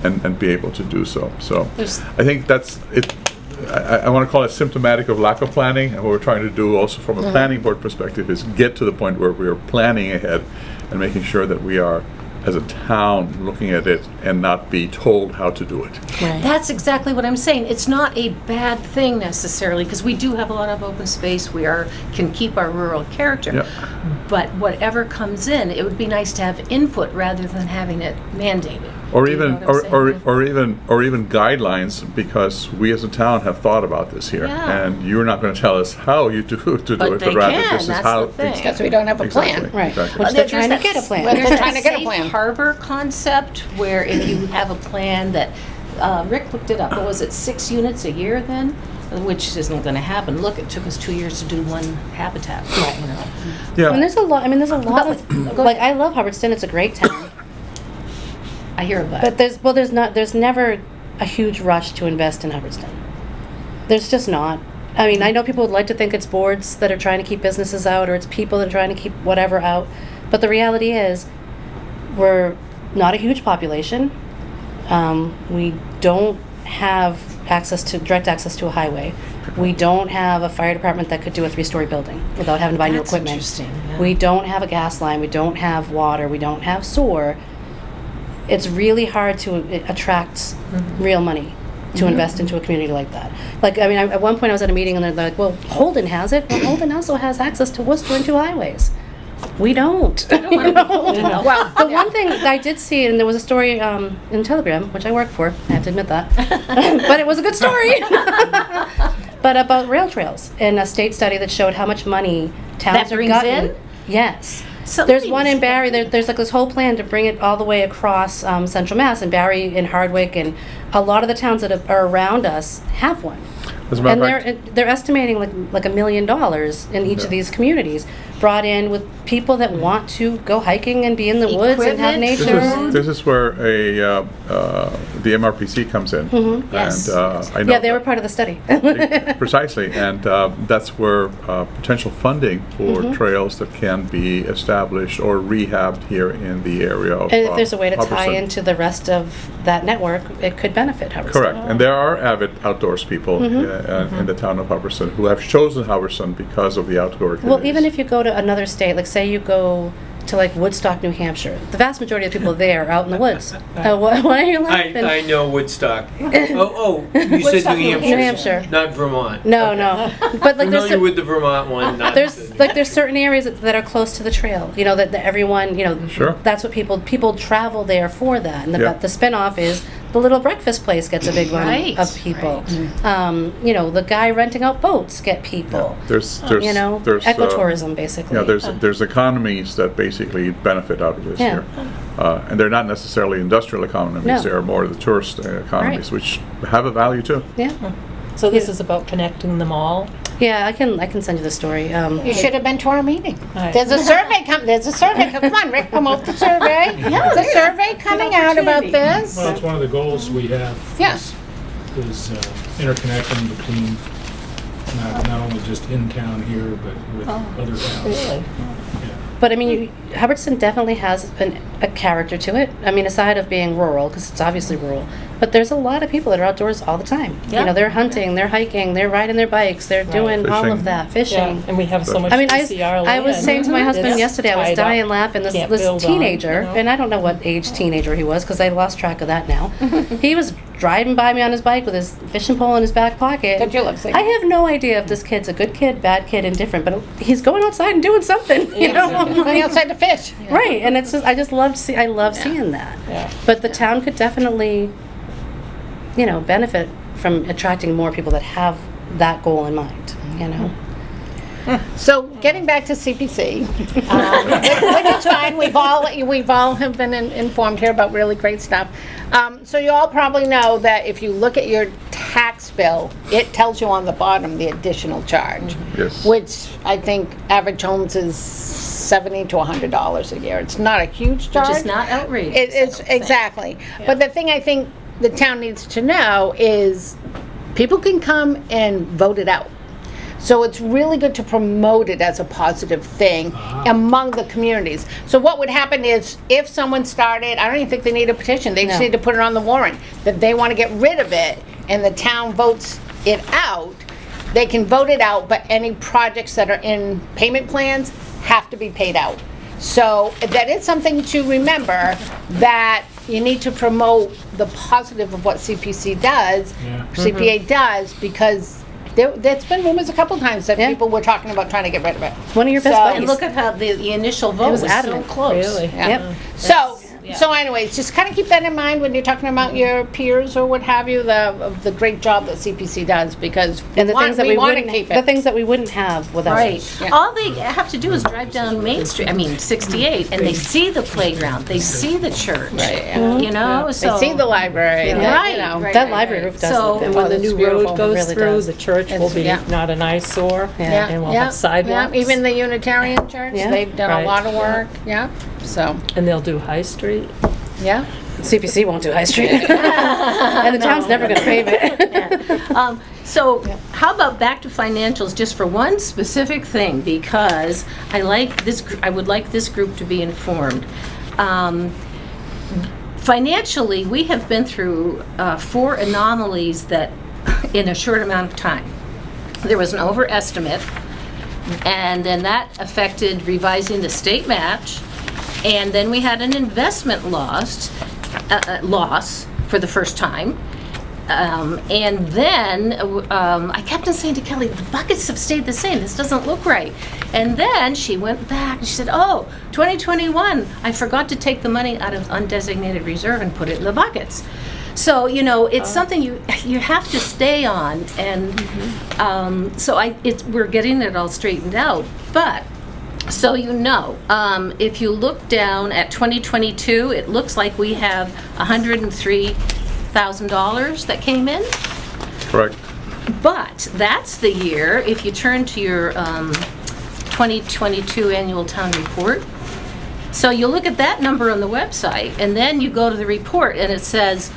and be able to do so. So I think that's it. I want to call it symptomatic of lack of planning, and what we're trying to do also from a planning board perspective is get to the point where we are planning ahead and making sure that we are, as a town, looking at it and not be told how to do it.
Right. That's exactly what I'm saying. It's not a bad thing necessarily, because we do have a lot of open space. We can keep our rural character.
Yep.
But whatever comes in, it would be nice to have input rather than having it mandated.
Or even guidelines, because we as a town have thought about this here, and you're not going to tell us how you do to do it, but rather this is how.
Because we don't have a plan.
Exactly.
Right.
Exactly.
Which they're trying to get a plan.
They're trying to get a plan.
Safe harbor concept, where if you have a plan that Rick looked it up. What was it, 6 units a year then? Which isn't going to happen. Look, it took us 2 years to do one habitat. You know.
Yeah.
And there's a lot. I mean, there's a lot of like. I love Hubbardston. It's a great town.
I hear about it.
But there's never a huge rush to invest in Hubbardston. There's just not. I mean, I know people would like to think it's boards that are trying to keep businesses out, or it's people that are trying to keep whatever out. But the reality is, we're not a huge population. We don't have direct access to a highway. We don't have a fire department that could do a 3-story building without having to buy new equipment.
Interesting. Yeah.
We don't have a gas line. We don't have water. We don't have sewer. It's really hard to attract real money to invest into a community like that. Like, I mean, at one point I was at a meeting and they're like, well, Holden has it. Well, Holden also has access to Worcester and 2 highways. We don't. Well, the one thing that I did see, and there was a story in Telegram, which I work for, I have to admit that, but it was a good story, but about rail trails and a state study that showed how much money towns have gotten.
In?
Yes.
So
there's one in Barry. There's like this whole plan to bring it all the way across Central Mass, and Barry and Hardwick, and a lot of the towns that are around us have one.
As a matter of
And they're estimating like $1 million in each of these communities, brought in with people that want to go hiking and be in the woods and have nature.
This is where the MRPC comes in.
Yes.
And I know
they were part of the study.
Precisely, and that's where potential funding for trails that can be established or rehabbed here in the area of
And if there's a way to tie
Hubbardston.
into the rest of that network, it could benefit Hubbardston.
Correct, and there are avid outdoors people in the town of Hubbardston who have chosen Hubbardston because of the outdoor activities.
Well, even if you go to another state, like say you go to like Woodstock, New Hampshire, the vast majority of people there are out in the woods. Why are you laughing?
I know Woodstock. You said New Hampshire.
New Hampshire.
Not Vermont.
No,
Okay.
no. But like
Familiar with the Vermont one. Not
there's certain areas that are close to the trail. You know that everyone, you know,
Sure.
that's what people travel there for that. And the spinoff is the little breakfast place gets a big one of people. You know, the guy renting out boats get people.
There's
You know,
there's
ecotourism basically.
Yeah, there's economies that basically benefit out of this here, and they're not necessarily industrial economies.
No.
They are more the tourist economies, which have a value too.
Yeah.
So this
Yeah.
is about connecting them all.
Yeah, I can send you the story.
You should have been to our meeting.
Right.
There's a survey Come on, Rick, promote the survey. There's a survey coming out about this.
Well, it's one of the goals we have.
Yeah.
Is interconnecting between not only just in town here, but with other towns.
Really?
Yeah.
But I mean, Hubbardston definitely has a character to it. I mean, aside of being rural, because it's obviously rural, but there's a lot of people that are outdoors all the time.
Yeah.
You know, they're hunting, they're hiking, they're riding their bikes, they're doing all
Fishing.
of that, fishing.
Yeah, and we have so much
I mean,
PCR
I was
land
saying to my husband
that's
yesterday, I was
tied up.
dying laughing. This
Can't build on,
teenager,
you know?
and I don't know what age teenager he was because I lost track of that now. He was driving by me on his bike with his fishing pole in his back pocket.
Don't you love seeing
I have no idea if this kid's a good kid, bad kid, indifferent, but he's going outside and doing something. You know,
Going outside to fish.
right? And it's just I just love I love seeing that.
Yeah.
But the town could definitely, you know, benefit from attracting more people that have that goal in mind. You know.
So getting back to CPC, which is fine. We've all have been informed here about really great stuff. So you all probably know that if you look at your tax bill, it tells you on the bottom the additional charge,
Yes.
which I think average homes is $70 to $100 a year. It's not a huge charge.
Which is not outrageous.
It's exactly. But the thing I think the town needs to know is people can come and vote it out. So it's really good to promote it as a positive thing among the communities. So what would happen is if someone started, I don't even think they need a petition, they just
No.
need to put it on the warrant, that they want to get rid of it and the town votes it out, they can vote it out, but any projects that are in payment plans have to be paid out. So that is something to remember, that you need to promote the positive of what CPC does,
Yeah.
CPA does, because there's been rumors a couple times that
Yeah.
people were talking about trying to get rid of it.
One of your best
So-
buddies.
And look at how the initial vote
was
was
adamant.
so close.
Really?
Yeah.
Yep.
So anyways, just kind of keep that in mind when you're talking about your peers or what have you, the great job that CPC does, because
And the things that we
want to
wouldn't,
keep
the
it.
things that we wouldn't have without
Right.
it.
Yeah.
All they have to do is drive down Main Street, 68, and they see the playground, they see the church.
Right, yeah.
You know,
They
so.
see the library. they-
Right,
you know.
right.
That library roof does
So-
look
And
good.
when the
it's
new
beautiful.
road goes
Really
through,
does.
the church will be
Yeah.
not an eyesore,
Yeah.
and we'll have sidewalks.
Yeah, even the Unitarian Church,
Yeah.
they've done
Right.
a lot of work, yeah, so,
And they'll do High Street.
yeah.
CPC won't do High Street, and the town's never going to pave it.
So how about back to financials just for one specific thing, because I would like this group to be informed. Financially, we have been through 4 anomalies that in a short amount of time. There was an overestimate, and then that affected revising the state match, and then we had an investment loss for the first time. And then I kept on saying to Kelly, the buckets have stayed the same. This doesn't look right. And then she went back and she said, oh, 2021, I forgot to take the money out of undesignated reserve and put it in the buckets. So, you know, it's something you have to stay on. And we're getting it all straightened out. But so you know, if you look down at 2022, it looks like we have $103,000 that came in.
Correct.
But that's the year, if you turn to your 2022 annual town report. So you look at that number on the website, and then you go to the report, and it says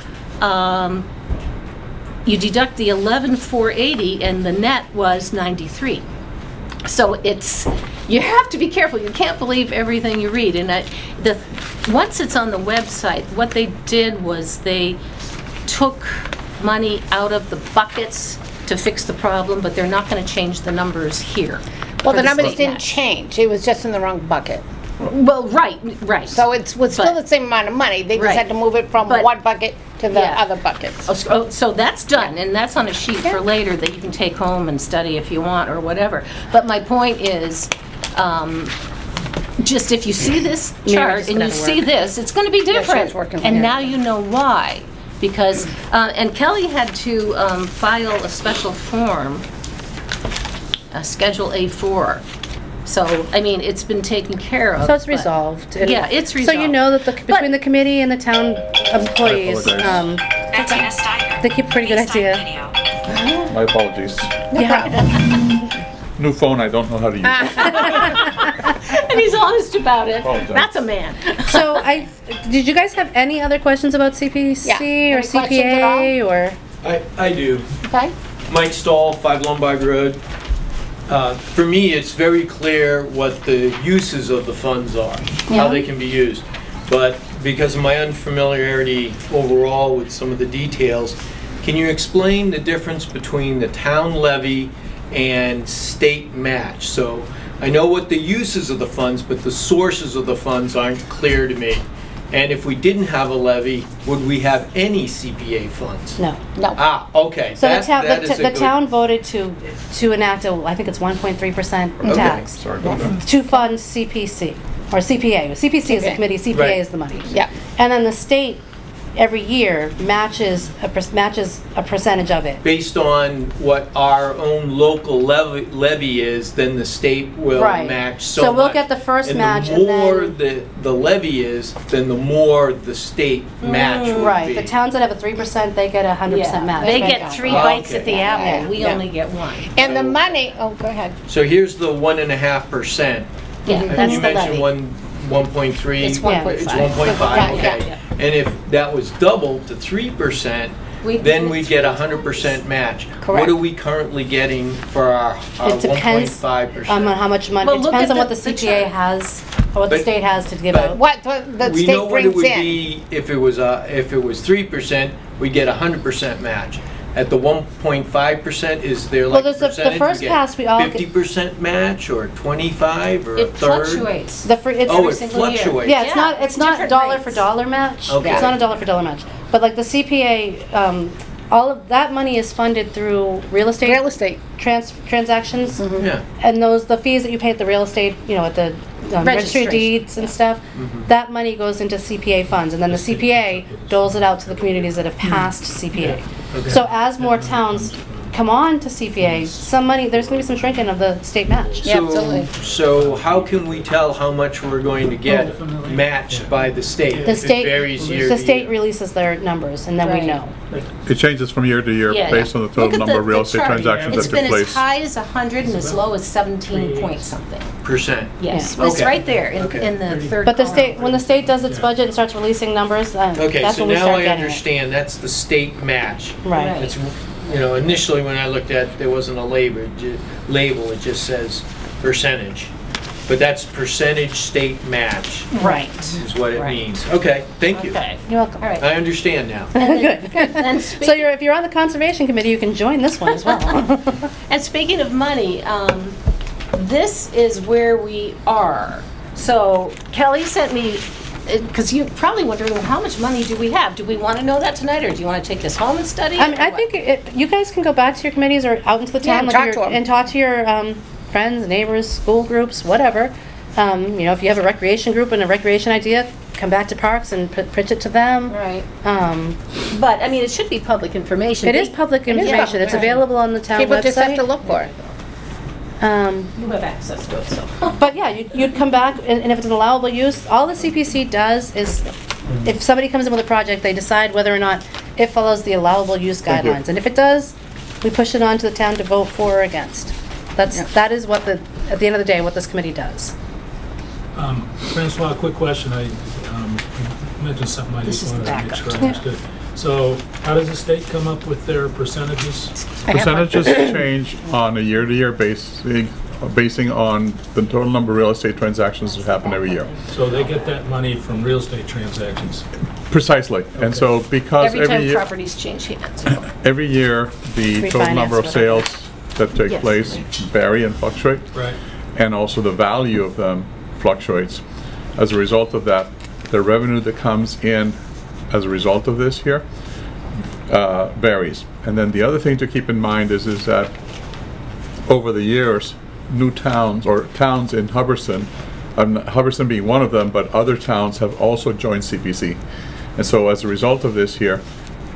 you deduct the 11,480, and the net was 93. So you have to be careful. You can't believe everything you read. And once it's on the website, what they did was they took money out of the buckets to fix the problem, but they're not going to change the numbers here.
Well,
for
the numbers
state
didn't
match.
change, it was just in the wrong bucket.
Well, right.
So it was still
But-
the same amount of money, they just
Right.
had to move it from
But-
one bucket to the
Yeah.
other buckets.
So that's done, and that's on a sheet for later that you can take home and study if you want or whatever. But my point is, just if you see this chart
just
and you
gotta
see
work.
this, it's going to be
Yeah,
different.
she's working
And
here.
now you know why. Because, and Kelly had to file a special form, Schedule A4. So, I mean, it's been taken care of.
So it's
but-
resolved. And
Yeah, it's
So you
resolved.
know that between the committee and the town employees,
apologize.
they keep a pretty good idea.
My apologies.
Yeah.
New phone, I don't know how to use it.
And he's honest about it.
Apologize.
That's a man.
So did you guys have any other questions about CPC
Yeah.
or
Any questions
CPA or?
I do.
Okay?
Mike Stahl, 5 Lombard Road. For me, it's very clear what the uses of the funds are, how they can be used. But because of my unfamiliarity overall with some of the details, can you explain the difference between the town levy and state match? So I know what the uses of the funds, but the sources of the funds aren't clear to me. And if we didn't have a levy, would we have any CPA funds?
No.
No.
Ah, okay.
So
That is a
the
good-
town voted to enact I think it's 1.3%
Okay.
tax
Sorry about that.
to fund CPC or CPA. CPC is the
Okay.
committee, CPA
Right.
is the money.
Yeah.
And then the state every year matches a percentage of it.
Based on what our own local levy is, then the state will
Right.
match so
So we'll
much.
get the first match
And
and
the more
then-
the levy is, then the more the state match would
Right.
be.
The towns that have a 3%, they get a 100% match.
They
Right.
get 3
Oh,
bites
okay.
at the
Yeah.
apple. We
Yeah.
only get 1.
And the money, oh, go ahead.
So here's the 1.5%.
Yeah,
And
that's
you
the
mentioned
levy.
1.3.
It's
Yeah.
1.5.
It's 1.5,
Yeah,
okay.
yeah.
And if that was doubled to 3%, then we'd get 100% match.
Correct.
What are we currently getting for our
It depends
1.5%?
on how much money,
Well,
it
look
depends
at
on what
the
the CPA
chart.
has, or what the
But-
state has to give
but-
out.
What the
We know
state
what it
brings
would
in.
be if it was 3%, we get 100% match. At the 1.5%, is there
Well,
like a
there's the
percentage?
first
You
pass we all get-
50% match or 25 or a
It
third?
fluctuates.
It's
Oh,
every
it
single year.
fluctuates.
Yeah, it's
Yeah,
not, it's not
different
dollar
rates.
for dollar match.
Okay.
It's not a dollar for dollar match. But like the CPA, all of that money is funded through real estate
Real estate.
transactions.
Yeah.
And the fees that you pay at the real estate, at the registry
Registration.
of deeds and stuff, that money goes into CPA funds. And then the CPA doles it out to the communities that have passed CPA.
Okay.
So as more towns come on to CPA, there's going to be some shrinking of the state match.
Yeah, absolutely.
So how can we tell how much we're going to get matched by the state?
The
If
state,
It varies year
the
to
state
year.
releases their numbers, and then we
Right.
know.
It changes from year to year
Yeah.
based on the
Look
total
at
number of real
the
estate
chart.
transactions
It's
that took
been
place.
as high as 100 and as low as 17 point something.
Percent.
Yes,
Yeah.
it's
Okay.
right there
Okay.
in the third
But the
column.
state, when the state does its budget and starts releasing numbers,
Okay,
that's
so
when we
now
start
I
getting it.
understand, that's the state match.
Right.
Right.
It's, initially when I looked at, there wasn't a label, it just says percentage. But that's percentage state match
Right.
is what it
Right.
means. Okay, thank you.
Okay.
You're welcome.
All right.
I understand now.
Good.
And
So if you're on the conservation committee, you can join this one as well.
And speaking of money, this is where we are. So Kelly sent me, because you're probably wondering, well, how much money do we have? Do we want to know that tonight, or do you want to take this home and study?
I mean,
it, or
I
what?
think you guys can go back to your committees or out into the
Yeah,
town
talk to 'em.
and talk to your friends, neighbors, school groups, whatever. If you have a recreation group and a recreation idea, come back to parks and pitch it to them.
Right.
Um,
But, I mean, it should be public information.
It is public information. It's
right.
available on the town
People just have
website.
to look for it.
You have access to it, so.
But yeah, you'd come back, and if it's an allowable use, all the CPC does is, if somebody comes in with a project, they decide whether or not it follows the allowable use
Thank you.
guidelines. And if it does, we push it on to the town to vote for or against. That is what at the end of the day, what this committee does.
Francois, quick question. I mentioned something I
This
just
is the
wanted to make
backup.
sure I understood. So how does the state come up with their percentages?
Percentages change on a year-to-year basing on the total number of real estate transactions that happen every year.
So they get that money from real estate transactions.
Precisely. And so because
Every time
every year,
properties change hands.
every year, the total number of
Refinance,
sales that take
Yes.
place vary and fluctuate.
Right.
And also the value of them fluctuates. As a result of that, the revenue that comes in as a result of this here varies. And then the other thing to keep in mind is that over the years, new towns or towns in Hubbardston, Hubbardston being one of them, but other towns have also joined CPC. And so as a result of this here,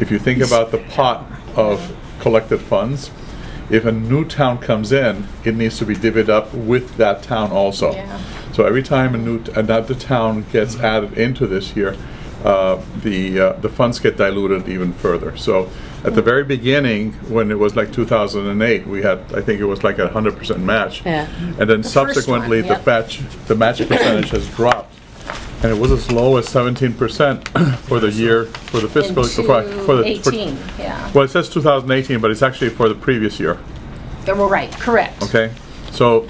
if you think about the pot of collected funds, if a new town comes in, it needs to be divvied up with that town also.
Yeah.
So every time another town gets added into this here, the funds get diluted even further. So At the very beginning, when it was like 2008, we had, I think it was like 100% match.
Yeah.
And then
The first
subsequently,
one, yep.
the match percentage has dropped. And it was as low as 17% for the year, for the fiscal, for the,
18, yeah.
well, it says 2018, but it's actually for the previous year,
They were right, correct.
okay? So,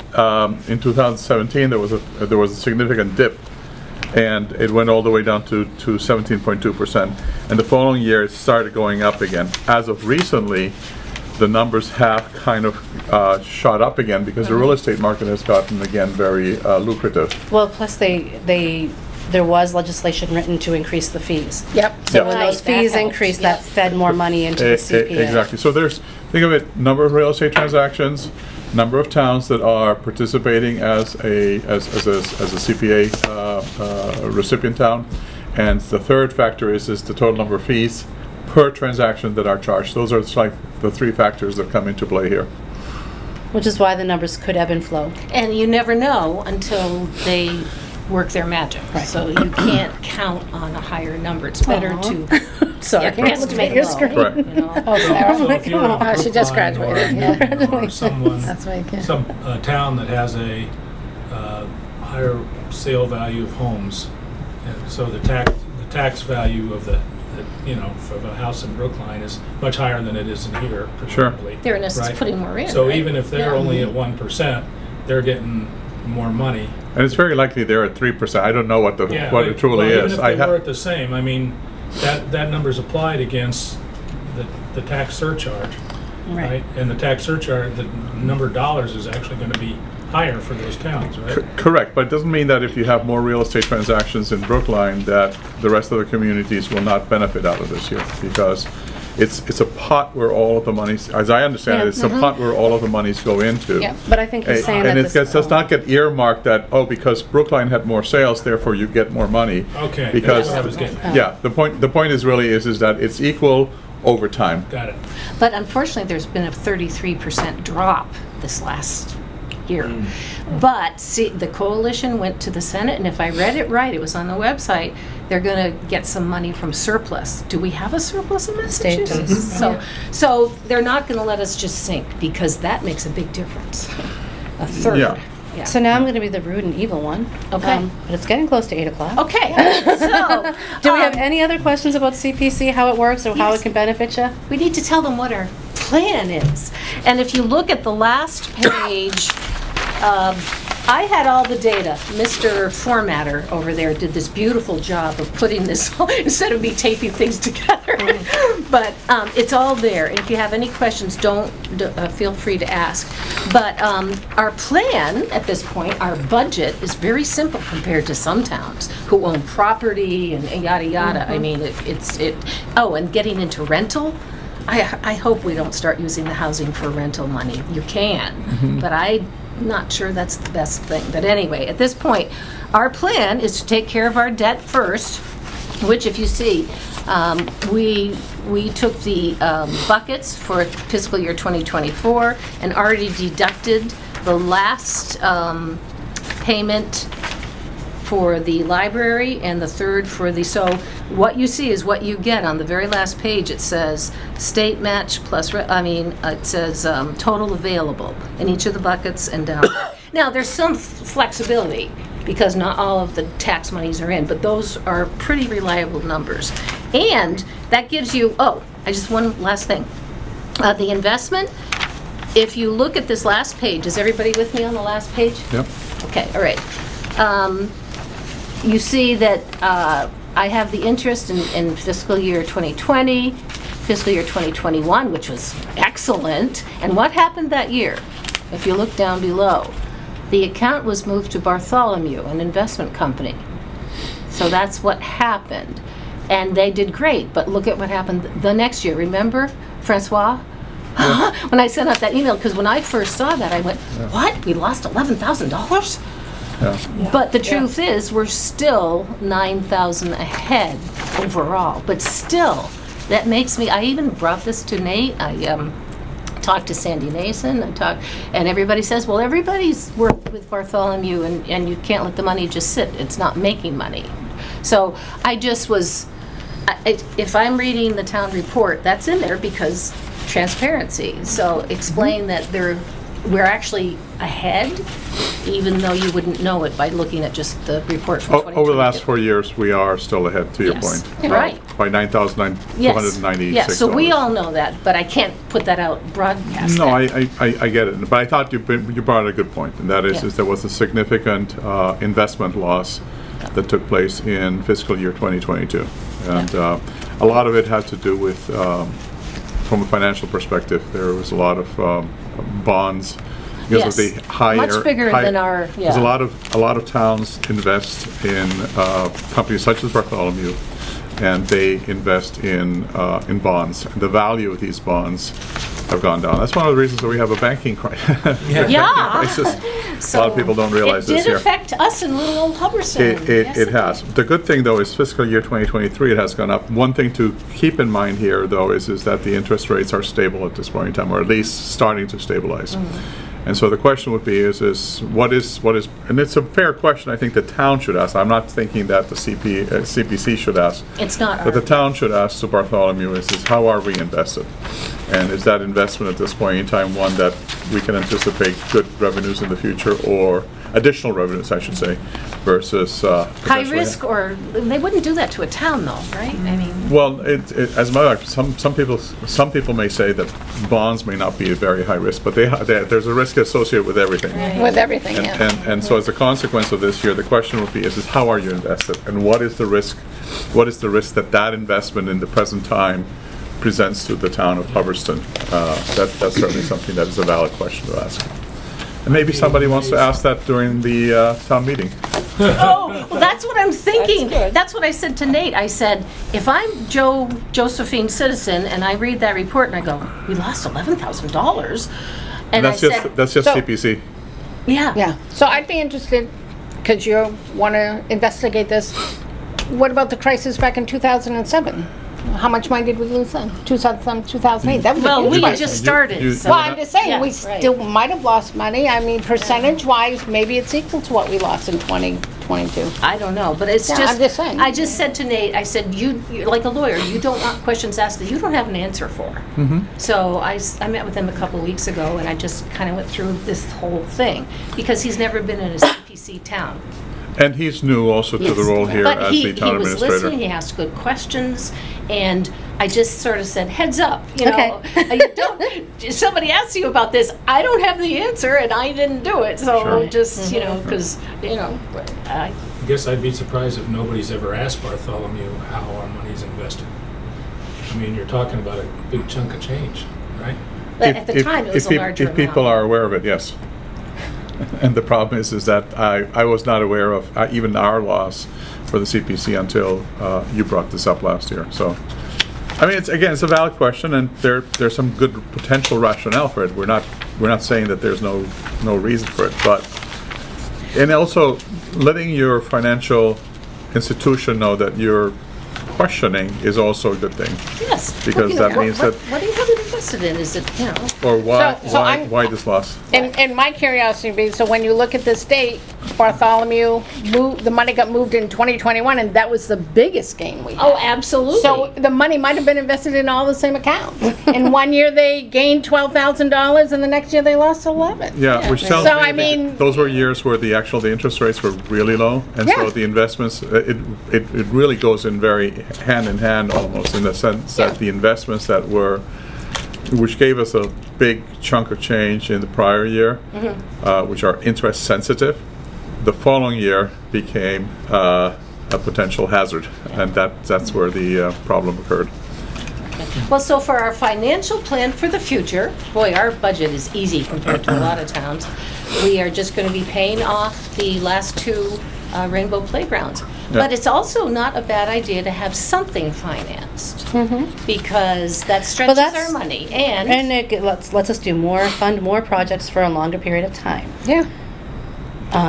in 2017, there was a significant dip, and it went all the way down to 17.2%. And the following year, it started going up again. As of recently, the numbers have kind of shot up again because the real estate market has gotten, again, very lucrative.
Well, plus there was legislation written to increase the fees.
Yep.
So
Yeah.
when those
Right, that
fees
helps.
increased, that fed more money into the CPA.
Exactly. So think of it, number of real estate transactions, number of towns that are participating as a CPA recipient town, and the third factor is the total number of fees per transaction that are charged. Those are like the three factors that come into play here.
Which is why the numbers could ebb and flow.
And you never know until they work their magic.
Right.
So you can't count on a higher number. It's better
Aw.
to
Sorry.
estimate
Your
low.
screen.
Correct.
You know?
Oh, Sarah.
So if you're in
Oh, she just
Brookline or-
graduated,
Or someone,
That's why you can't.
some town that has a higher sale value of homes, and so the tax value of the for a house in Brookline is much higher than it is in here,
Sure.
presumably.
They're in essence
Right.
putting more in,
So
right?
even if they're
Yeah.
only at 1%, they're getting more money.
And it's very likely they're at 3%. I don't know what
Yeah,
it truly
well,
is.
Even if they were at the same, I mean, that number's applied against the tax surcharge, right? And the tax surcharge, the number of dollars is actually going to be higher for those towns, right?
Correct, but it doesn't mean that if you have more real estate transactions in Brookline that the rest of the communities will not benefit out of this here, because it's a pot where all of the monies, as I understand it, it's a pot where all of the monies go into.
Yeah.
But I think he's saying that
And it
this...
does not get earmarked that, oh, because Brookline had more sales, therefore you get more money.
Okay,
Because,
that's what I was getting at.
yeah, the point is really is that it's equal over time.
Got it.
But unfortunately, there's been a 33% drop this last year. But see, the coalition went to the Senate, and if I read it right, it was on the website, they're going to get some money from surplus. Do we have a surplus in
State
Massachusetts?
does.
So they're not going to let us just sink, because that makes a big difference. A third.
Yeah.
Yeah.
So now I'm going to be the rude and evil one.
Okay.
But it's getting close to 8 o'clock.
Okay, so
Do we have any other questions about CPC, how it works, or how
Yes.
it can benefit you?
we need to tell them what our plan is. And if you look at the last page, I had all the data. Mr. Formatter over there did this beautiful job of putting this, instead of me taping things together. But it's all there. And if you have any questions, feel free to ask. But our plan at this point, our budget, is very simple compared to some towns who own property and yada yada. I mean, oh, and getting into rental. I hope we don't start using the housing for rental money. You can, but I'm not sure that's the best thing. But anyway, at this point, our plan is to take care of our debt first, which, if you see, we took the buckets for fiscal year 2024 and already deducted the last payment for the library and the third for the, so what you see is what you get on the very last page. It says state match plus, it says total available in each of the buckets and down. Now, there's some flexibility because not all of the tax monies are in, but those are pretty reliable numbers. And that gives you, one last thing. The investment, if you look at this last page, is everybody with me on the last page?
Yep.
Okay, all right. You see that I have the interest in fiscal year 2020, fiscal year 2021, which was excellent. And what happened that year? If you look down below, the account was moved to Bartholomew, an investment company. So that's what happened. And they did great, but look at what happened the next year. Remember, Francois? Yeah. When I sent out that email, because when I first saw that, I went, what? We lost $11,000?
Yeah.
But the truth is, we're still 9,000 ahead overall. But still, that makes me, I even brought this to Nate. I talked to Sandy Nason, and everybody says, well, everybody's worked with Bartholomew, and you can't let the money just sit. It's not making money. So I just was if I'm reading the town report, that's in there because transparency. So explain that we're actually ahead, even though you wouldn't know it by looking at just the report from 2022.
Over the last 4 years, we are still ahead, to your
Yes.
point.
Right.
By $9,296.
Yes, so we all know that, but I can't put that out broadcast.
No,
that.
I get it, but I thought you brought a good point, and that is,
Yeah.
there was a significant investment loss that took place in fiscal year 2022. And a lot of it had to do with, from a financial perspective, there was a lot of bonds because of
Yes.
the higher.
Much bigger than our-
Because
yeah.
a lot of towns invest in companies such as Bartholomew, and they invest in bonds. The value of these bonds have gone down. That's one of the reasons that we have a banking crisis.
Yeah.
crisis. A lot of people don't realize this
It did
here.
affect us in little old Hubbardston. Yes,
It has. The good thing, though, is fiscal year 2023, it has gone up. One thing to keep in mind here, though, is that the interest rates are stable at this point in time, or at least starting to stabilize. And so the question would be what is, and it's a fair question I think the town should ask. I'm not thinking that the CPC should ask.
It's not
But the
our-
town should ask to Bartholomew is how are we invested? And is that investment at this point in time one that we can anticipate good revenues in the future, or additional revenues, I should say, versus
High
potentially-
risk, or they wouldn't do that to a town, though, right? I mean,
Well, as a matter of fact, some people may say that bonds may not be a very high risk, but there's a risk associated with everything.
With everything,
And,
yeah.
and so as a consequence of this here, the question would be is how are you invested, and what is the risk? What is the risk that investment in the present time presents to the town of Hubbardston? That's certainly something that is a valid question to ask. And maybe somebody wants to ask that during the town meeting.
oh, well, that's what I'm thinking.
That's good.
That's what I said to Nate. I said, if I'm Josephine Citizen and I read that report and I go, we lost $11,000, and
That's
I
just
said,
that's just
So-
CPC.
yeah,
Yeah, so I'd be interested, because you want to investigate this, what about the crisis back in 2007? How much money did we lose then? 2008, that was a
Well,
huge
we
crisis.
just started.
you-
so-
Well, I'm just saying,
Yeah,
we
right.
still might have lost money. I mean, percentage-wise, maybe it's equal to what we lost in 2022.
I don't know, but it's
Yeah,
just,
I'm just saying.
I just said to Nate, I said, you're like a lawyer, you don't want questions asked that you don't have an answer for. So I met with him a couple weeks ago, and I just kind of went through this whole thing, because he's never been in a CPC town.
And he's new also to the
Yes.
role here
But
as
he
the town
was
administrator.
listening, he asked good questions, and I just sort of said, heads up, you know,
Okay.
you don't, if somebody asks you about this, I don't have the answer, and I didn't do it, so
Sure.
just, you know, because, you know,
I guess I'd be surprised if nobody's ever asked Bartholomew how our money's invested. I mean, you're talking about a big chunk of change, right?
but at the time, it was a larger
If people
amount.
are aware of it, yes. And the problem is that I was not aware of even our loss for the CPC until you brought this up last year. So, I mean, it's a valid question, and there's some good potential rationale for it. We're not saying that there's no reason for it, but and also letting your financial institution know that you're questioning is also a good thing.
Yes.
Because
Well, you know,
that means
what,
that-
what do you have it invested in? Is it, you know?
Or why
So I'm-
why this loss?
And my curiosity would be, so when you look at this date, Bartholomew, the money got moved in 2021, and that was the biggest gain we had.
Oh, absolutely.
So the money might have been invested in all the same accounts. In one year, they gained $12,000, and the next year, they lost 11.
Yeah, which tells
So,
me
I
that
mean-
those were years where the interest rates were really low, and so
Yeah.
the investments, it really goes in very hand in hand almost, in the sense that the investments which gave us a big chunk of change in the prior year, which are interest sensitive, the following year became a potential hazard, and that's where the problem occurred.
Well, so for our financial plan for the future, boy, our budget is easy compared to a lot of towns. We are just going to be paying off the last two Rainbow Playgrounds.
Yeah.
But it's also not a bad idea to have something financed, because that stretches
that's-
our money.
And it lets us fund more projects for a longer period of time.
Yeah.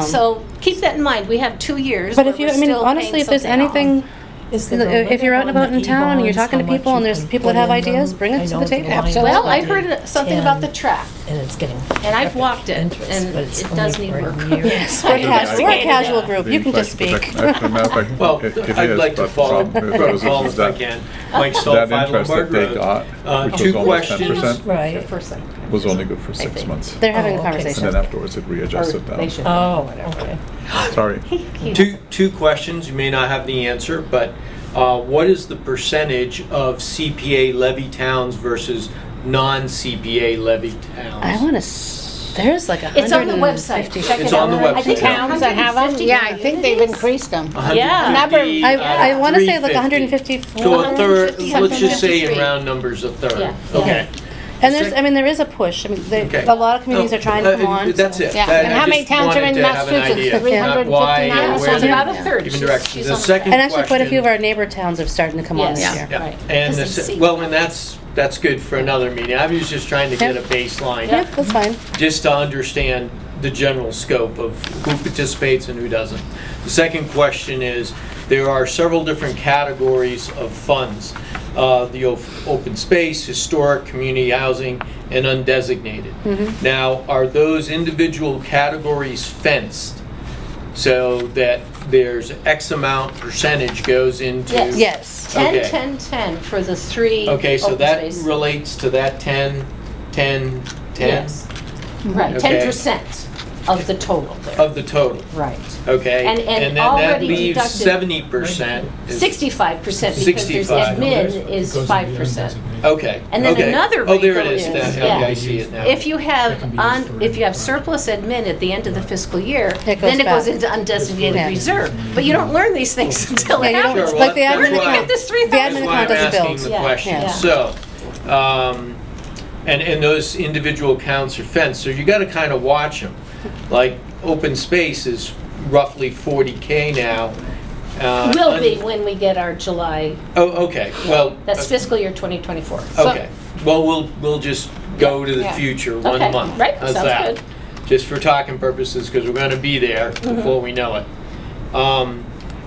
So keep that in mind. We have 2 years.
But
where
if you,
we're
I mean,
still
honestly,
paying
if there's
something off.
anything,
Is there a
if you're out and
limit
about in
on
town and you're
e-bonds,
talking to
how much
people
you
and there's
can
people that
put
have
in them?
ideas, bring
I
it to
know
the table.
line
Absolutely.
Well, I
is
heard something about the track,
and it's getting.
And I've
rapid
walked it,
interest,
and
but it's
it
only
does need
for a
work.
year.
Yes, we're a casual group. You can just
Like,
speak.
as a matter of fact,
Well,
it
I'd
is,
like to
but
follow
the problem is
protocol if I
that-
can. Mike Stoll,
That
5
interest that
Lombard
they
Road.
got, which
Two
was almost
questions.
10%,
Right.
was only good for 6
think.
months.
They're having
Oh,
a
okay.
conversation.
And then afterwards it readjusted
They
down.
should.
Oh, okay.
Sorry.
Two questions. You may not have the answer, but what is the percentage of CPA levy towns versus non-CPA levy towns?
I want to. There's like
It's on the website.
150.
Check
It's
it out.
on the
I think
website.
Towns that have them,
150
yeah, I think they've
communities.
increased them.
150
Yeah.
out of
I want to say like
350.
154.
So a third,
150,
let's just say in
153.
round numbers, a third.
Yeah.
Okay.
And there's, I mean, there is a push. I mean,
Okay.
a lot of communities are trying to come on.
That's it.
Yeah,
That-
and
I
how many
just
towns are
wanted
in
to have an
Massachusetts?
idea, not
359
why
or
or
Yeah,
where
so it's
something?
they're
about a third.
giving
She's-
directions.
she's
The
on
second
And actually, quite a
question-
few of our neighbor towns are starting to come on
Yes.
this year.
Yeah,
Right.
and
Because
the
they see.
well, and that's good for another meeting. I was just trying to get a
Yeah.
baseline,
Yeah, that's fine.
just to understand the general scope of who participates and who doesn't. The second question is, there are several different categories of funds. The open space, historic, community housing, and undesignated. Now, are those individual categories fenced so that there's X amount percentage goes into?
Yes.
Yes.
10,
Okay.
10, 10 for the 3
Okay, so
open
that
space.
relates to that 10, 10, 10
Yes. Right,
Okay.
10% of the total there.
of the total,
Right.
okay?
And
then that
already
leaves
deducted
70%. is-
65% because there's
65.
admin
Goes
is
into the
5%.
undesignated.
Okay.
And then
okay.
another
Oh, there it
wrinkle
is.
is-
That-
yeah.
okay, I see it now.
If you
That
have
can be used for
if you have
any
surplus admin at the end of the fiscal year,
It goes
then it goes
back.
into undesignated
Yeah.
reserve. But you don't learn these things until
Yeah,
it
you don't,
happens.
Sure,
like the
well,
admin
that's
Where did we
why-
get this
the
3,000?
That's
admin
why
account
I'm
doesn't
asking
build.
the
Yeah.
question.
Yeah.
So, and those individual accounts are fenced, so you gotta kind of watch them. Like, open space is roughly 40K now.
Will be when we get our July,
Oh, okay, well.
that's fiscal year 2024.
Okay, well, we'll just go to the
Yeah.
future, one
Okay,
month.
right,
How's
sounds
that?
good.
Just for talking purposes, because we're gonna be there before we know it.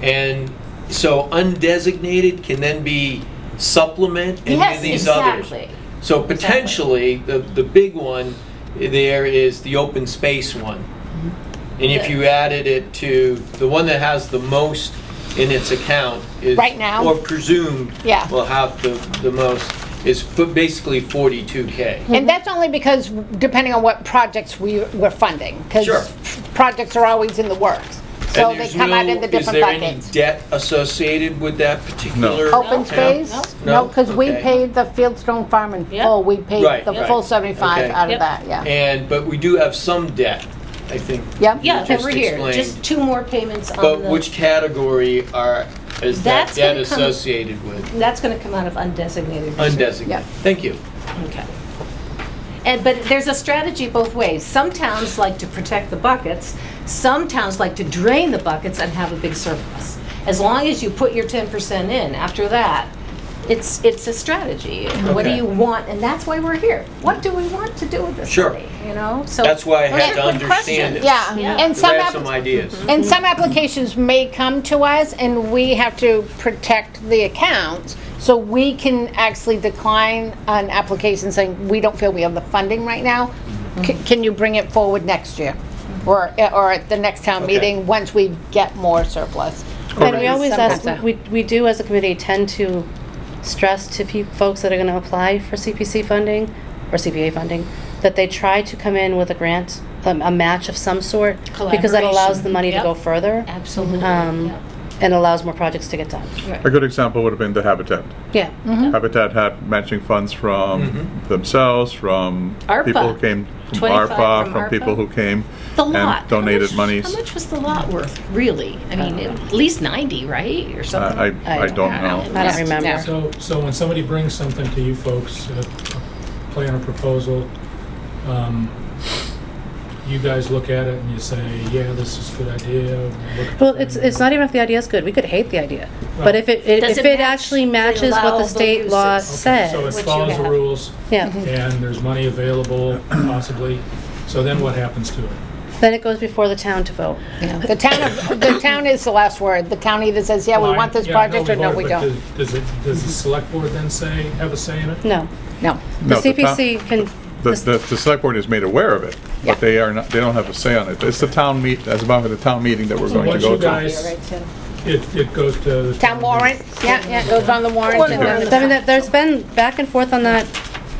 And so undesignated can then be supplement any
Yes,
of these others.
exactly.
So potentially, the big one there is the open space one. And if you added it to, the one that has the most in its account is.
Right now?
Or presumed.
Yeah.
Will have the most, is basically 42K.
And that's only because depending on what projects we're funding, because
Sure.
projects are always in the works. So
And
they
there's
come out
no-
in the different
Is there any
buckets.
debt associated with that particular?
Open
No.
space?
No?
No, because we
Okay.
paid the Fieldstone Farm in
Yep.
full, we paid
Right,
the
right.
full 75
Okay.
out of
Yep.
that, yeah.
But we do have some debt, I think.
Yep.
Yeah,
Just
over here,
explain.
just 2 more payments on
But
the.
which category is that
That's
debt
gonna come-
associated with?
That's gonna come out of undesignated reserve.
Undesignated.
Yeah.
Thank you.
Okay. But there's a strategy both ways. Some towns like to protect the buckets. Some towns like to drain the buckets and have a big surplus. As long as you put your 10% in, after that, it's a strategy. What do
Okay.
you want? And that's why we're here. What do we want to do with this
Sure.
money? You know? So
That's why I
those
had
are
to
good
understand
questions.
it.
Yeah,
Yeah.
and
Because
some,
I have some ideas.
and some applications may come to us and we have to protect the accounts. So we can actually decline an application saying, we don't feel we have the funding right now. Can you bring it forward next year? Or at the next town
Okay.
meeting, once we get more surplus.
And we always
Sometimes
ask, we do as a committee tend to stress to folks that are going to apply for CPC funding or CPA funding, that they try to come in with a grant, a match of some sort, because that allows the money to
Yep.
go further.
Absolutely.
Um, and allows more projects to get done.
A good example would have been the Habitat.
Yeah.
Habitat had matching funds from themselves, from
ARPA.
people who came from
25
ARPA,
from
from people
ARPA.
who came
The lot.
and donated
How
monies.
much was the lot worth, really? I mean, at least 90, right? Or something?
I don't know.
I don't remember.
So when somebody brings something to you folks, a plan or proposal, you guys look at it and you say, yeah, this is a good idea. look at the
Well,
plan.
it's not even if the idea is good. We could hate the idea,
Well-
but if it
Does
if
it
it
match
actually
the
matches what the
allowable
state law
uses?
Okay, so
says,
it
Which you
follows the
have.
rules,
yeah,
and there's money available, possibly. So then what happens to it?
then it goes before the town to vote.
The town is the last word. The town either says, yeah, we
Well,
want this
yeah, I know
project, or no,
voted,
we
but
don't.
Does the select board then have a say in it?
No,
No.
the
No, the town-
CPC can
the select board is made aware of it,
Yeah.
but they are not, they don't have a say on it. It's the town that's about the town meeting that we're
So
going to
once
go
you
to.
guys, it goes to the.
Town warrant, yeah, it goes on the warrant. and then
I mean, there's been back and forth on that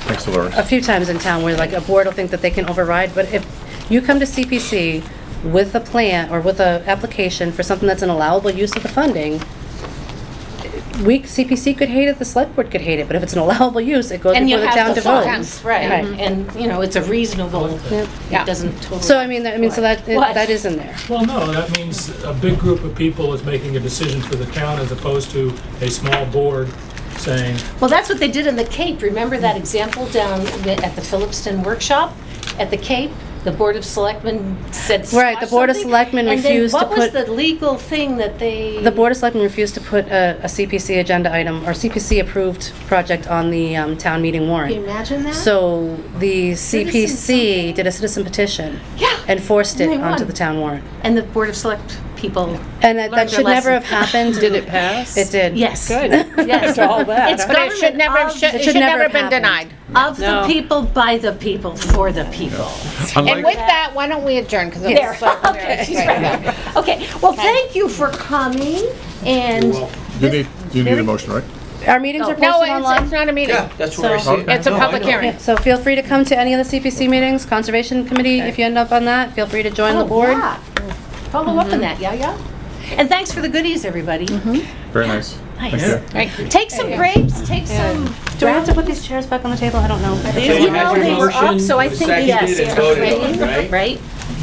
Thanks, Dolores.
a few times in town where like a board will think that they can override, but if you come to CPC with a plan or with a application for something that's an allowable use of the funding, CPC could hate it, the select board could hate it, but if it's an allowable use, it goes
And you
before the
have
town
the
to vote.
funds, right,
Right.
and, you know, it's a reasonable,
Yeah.
it doesn't totally.
So I mean, so that,
What?
that is in there.
Well, no, that means a big group of people is making a decision for the town as opposed to a small board saying,
Well, that's what they did in the Cape. Remember that example down at the Phillipston workshop at the Cape? The Board of Selectmen said
Right, the
squash
Board of
something,
Selectmen
and then
refused to
what was
put-
the legal thing that they?
The Board of Selectmen refused to put a CPC agenda item or CPC approved project on the town meeting
Can you
warrant.
imagine that?
So the
Citizen
CPC
something.
did a citizen petition
Yeah.
and forced it
And they
onto
won.
the town warrant.
And the Board of Select people.
And that
Learned
should
their
never have
lesson.
happened.
Did it pass?
It did.
Yes.
Good.
Yes.
After all that.
It's
But it should never,
government of-
it should never
have
been
happened.
denied.
Of the
No.
people, by the people, for the people.
And with that, why don't we adjourn? Because
There, okay, she's right. Okay, well, thank you for coming, and
You need a motion, right?
Our meetings are
No,
posted online.
it's not a meeting.
Yeah, that's where I
So-
see it.
It's a
No, I
public
know.
hearing.
Yeah, so feel free to come to any of the CPC meetings, Conservation Committee, if you end up on that, feel free to join the
Oh,
board.
yeah. Follow up on that, yeah. And thanks for the goodies, everybody.
Very nice. Thank
Nice.
you.
Thank you.
Take some grapes, take some.
Do I have to put these chairs back on the table? I don't know.
So
You
you
know,
had your
they were up,
motion,
so I
it was
think,
seconded
yes.
and voted on, right?
Right?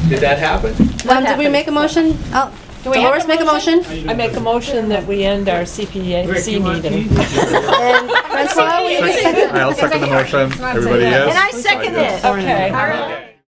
Did that happen?
Did we make a motion? Dolores, make a motion?
I make a motion that we end our
Rick,
CPAC
you want
meeting.
these?
And Francois, will you second?
I'll second the motion. Everybody, yes?
And I second it.
Okay.
All right.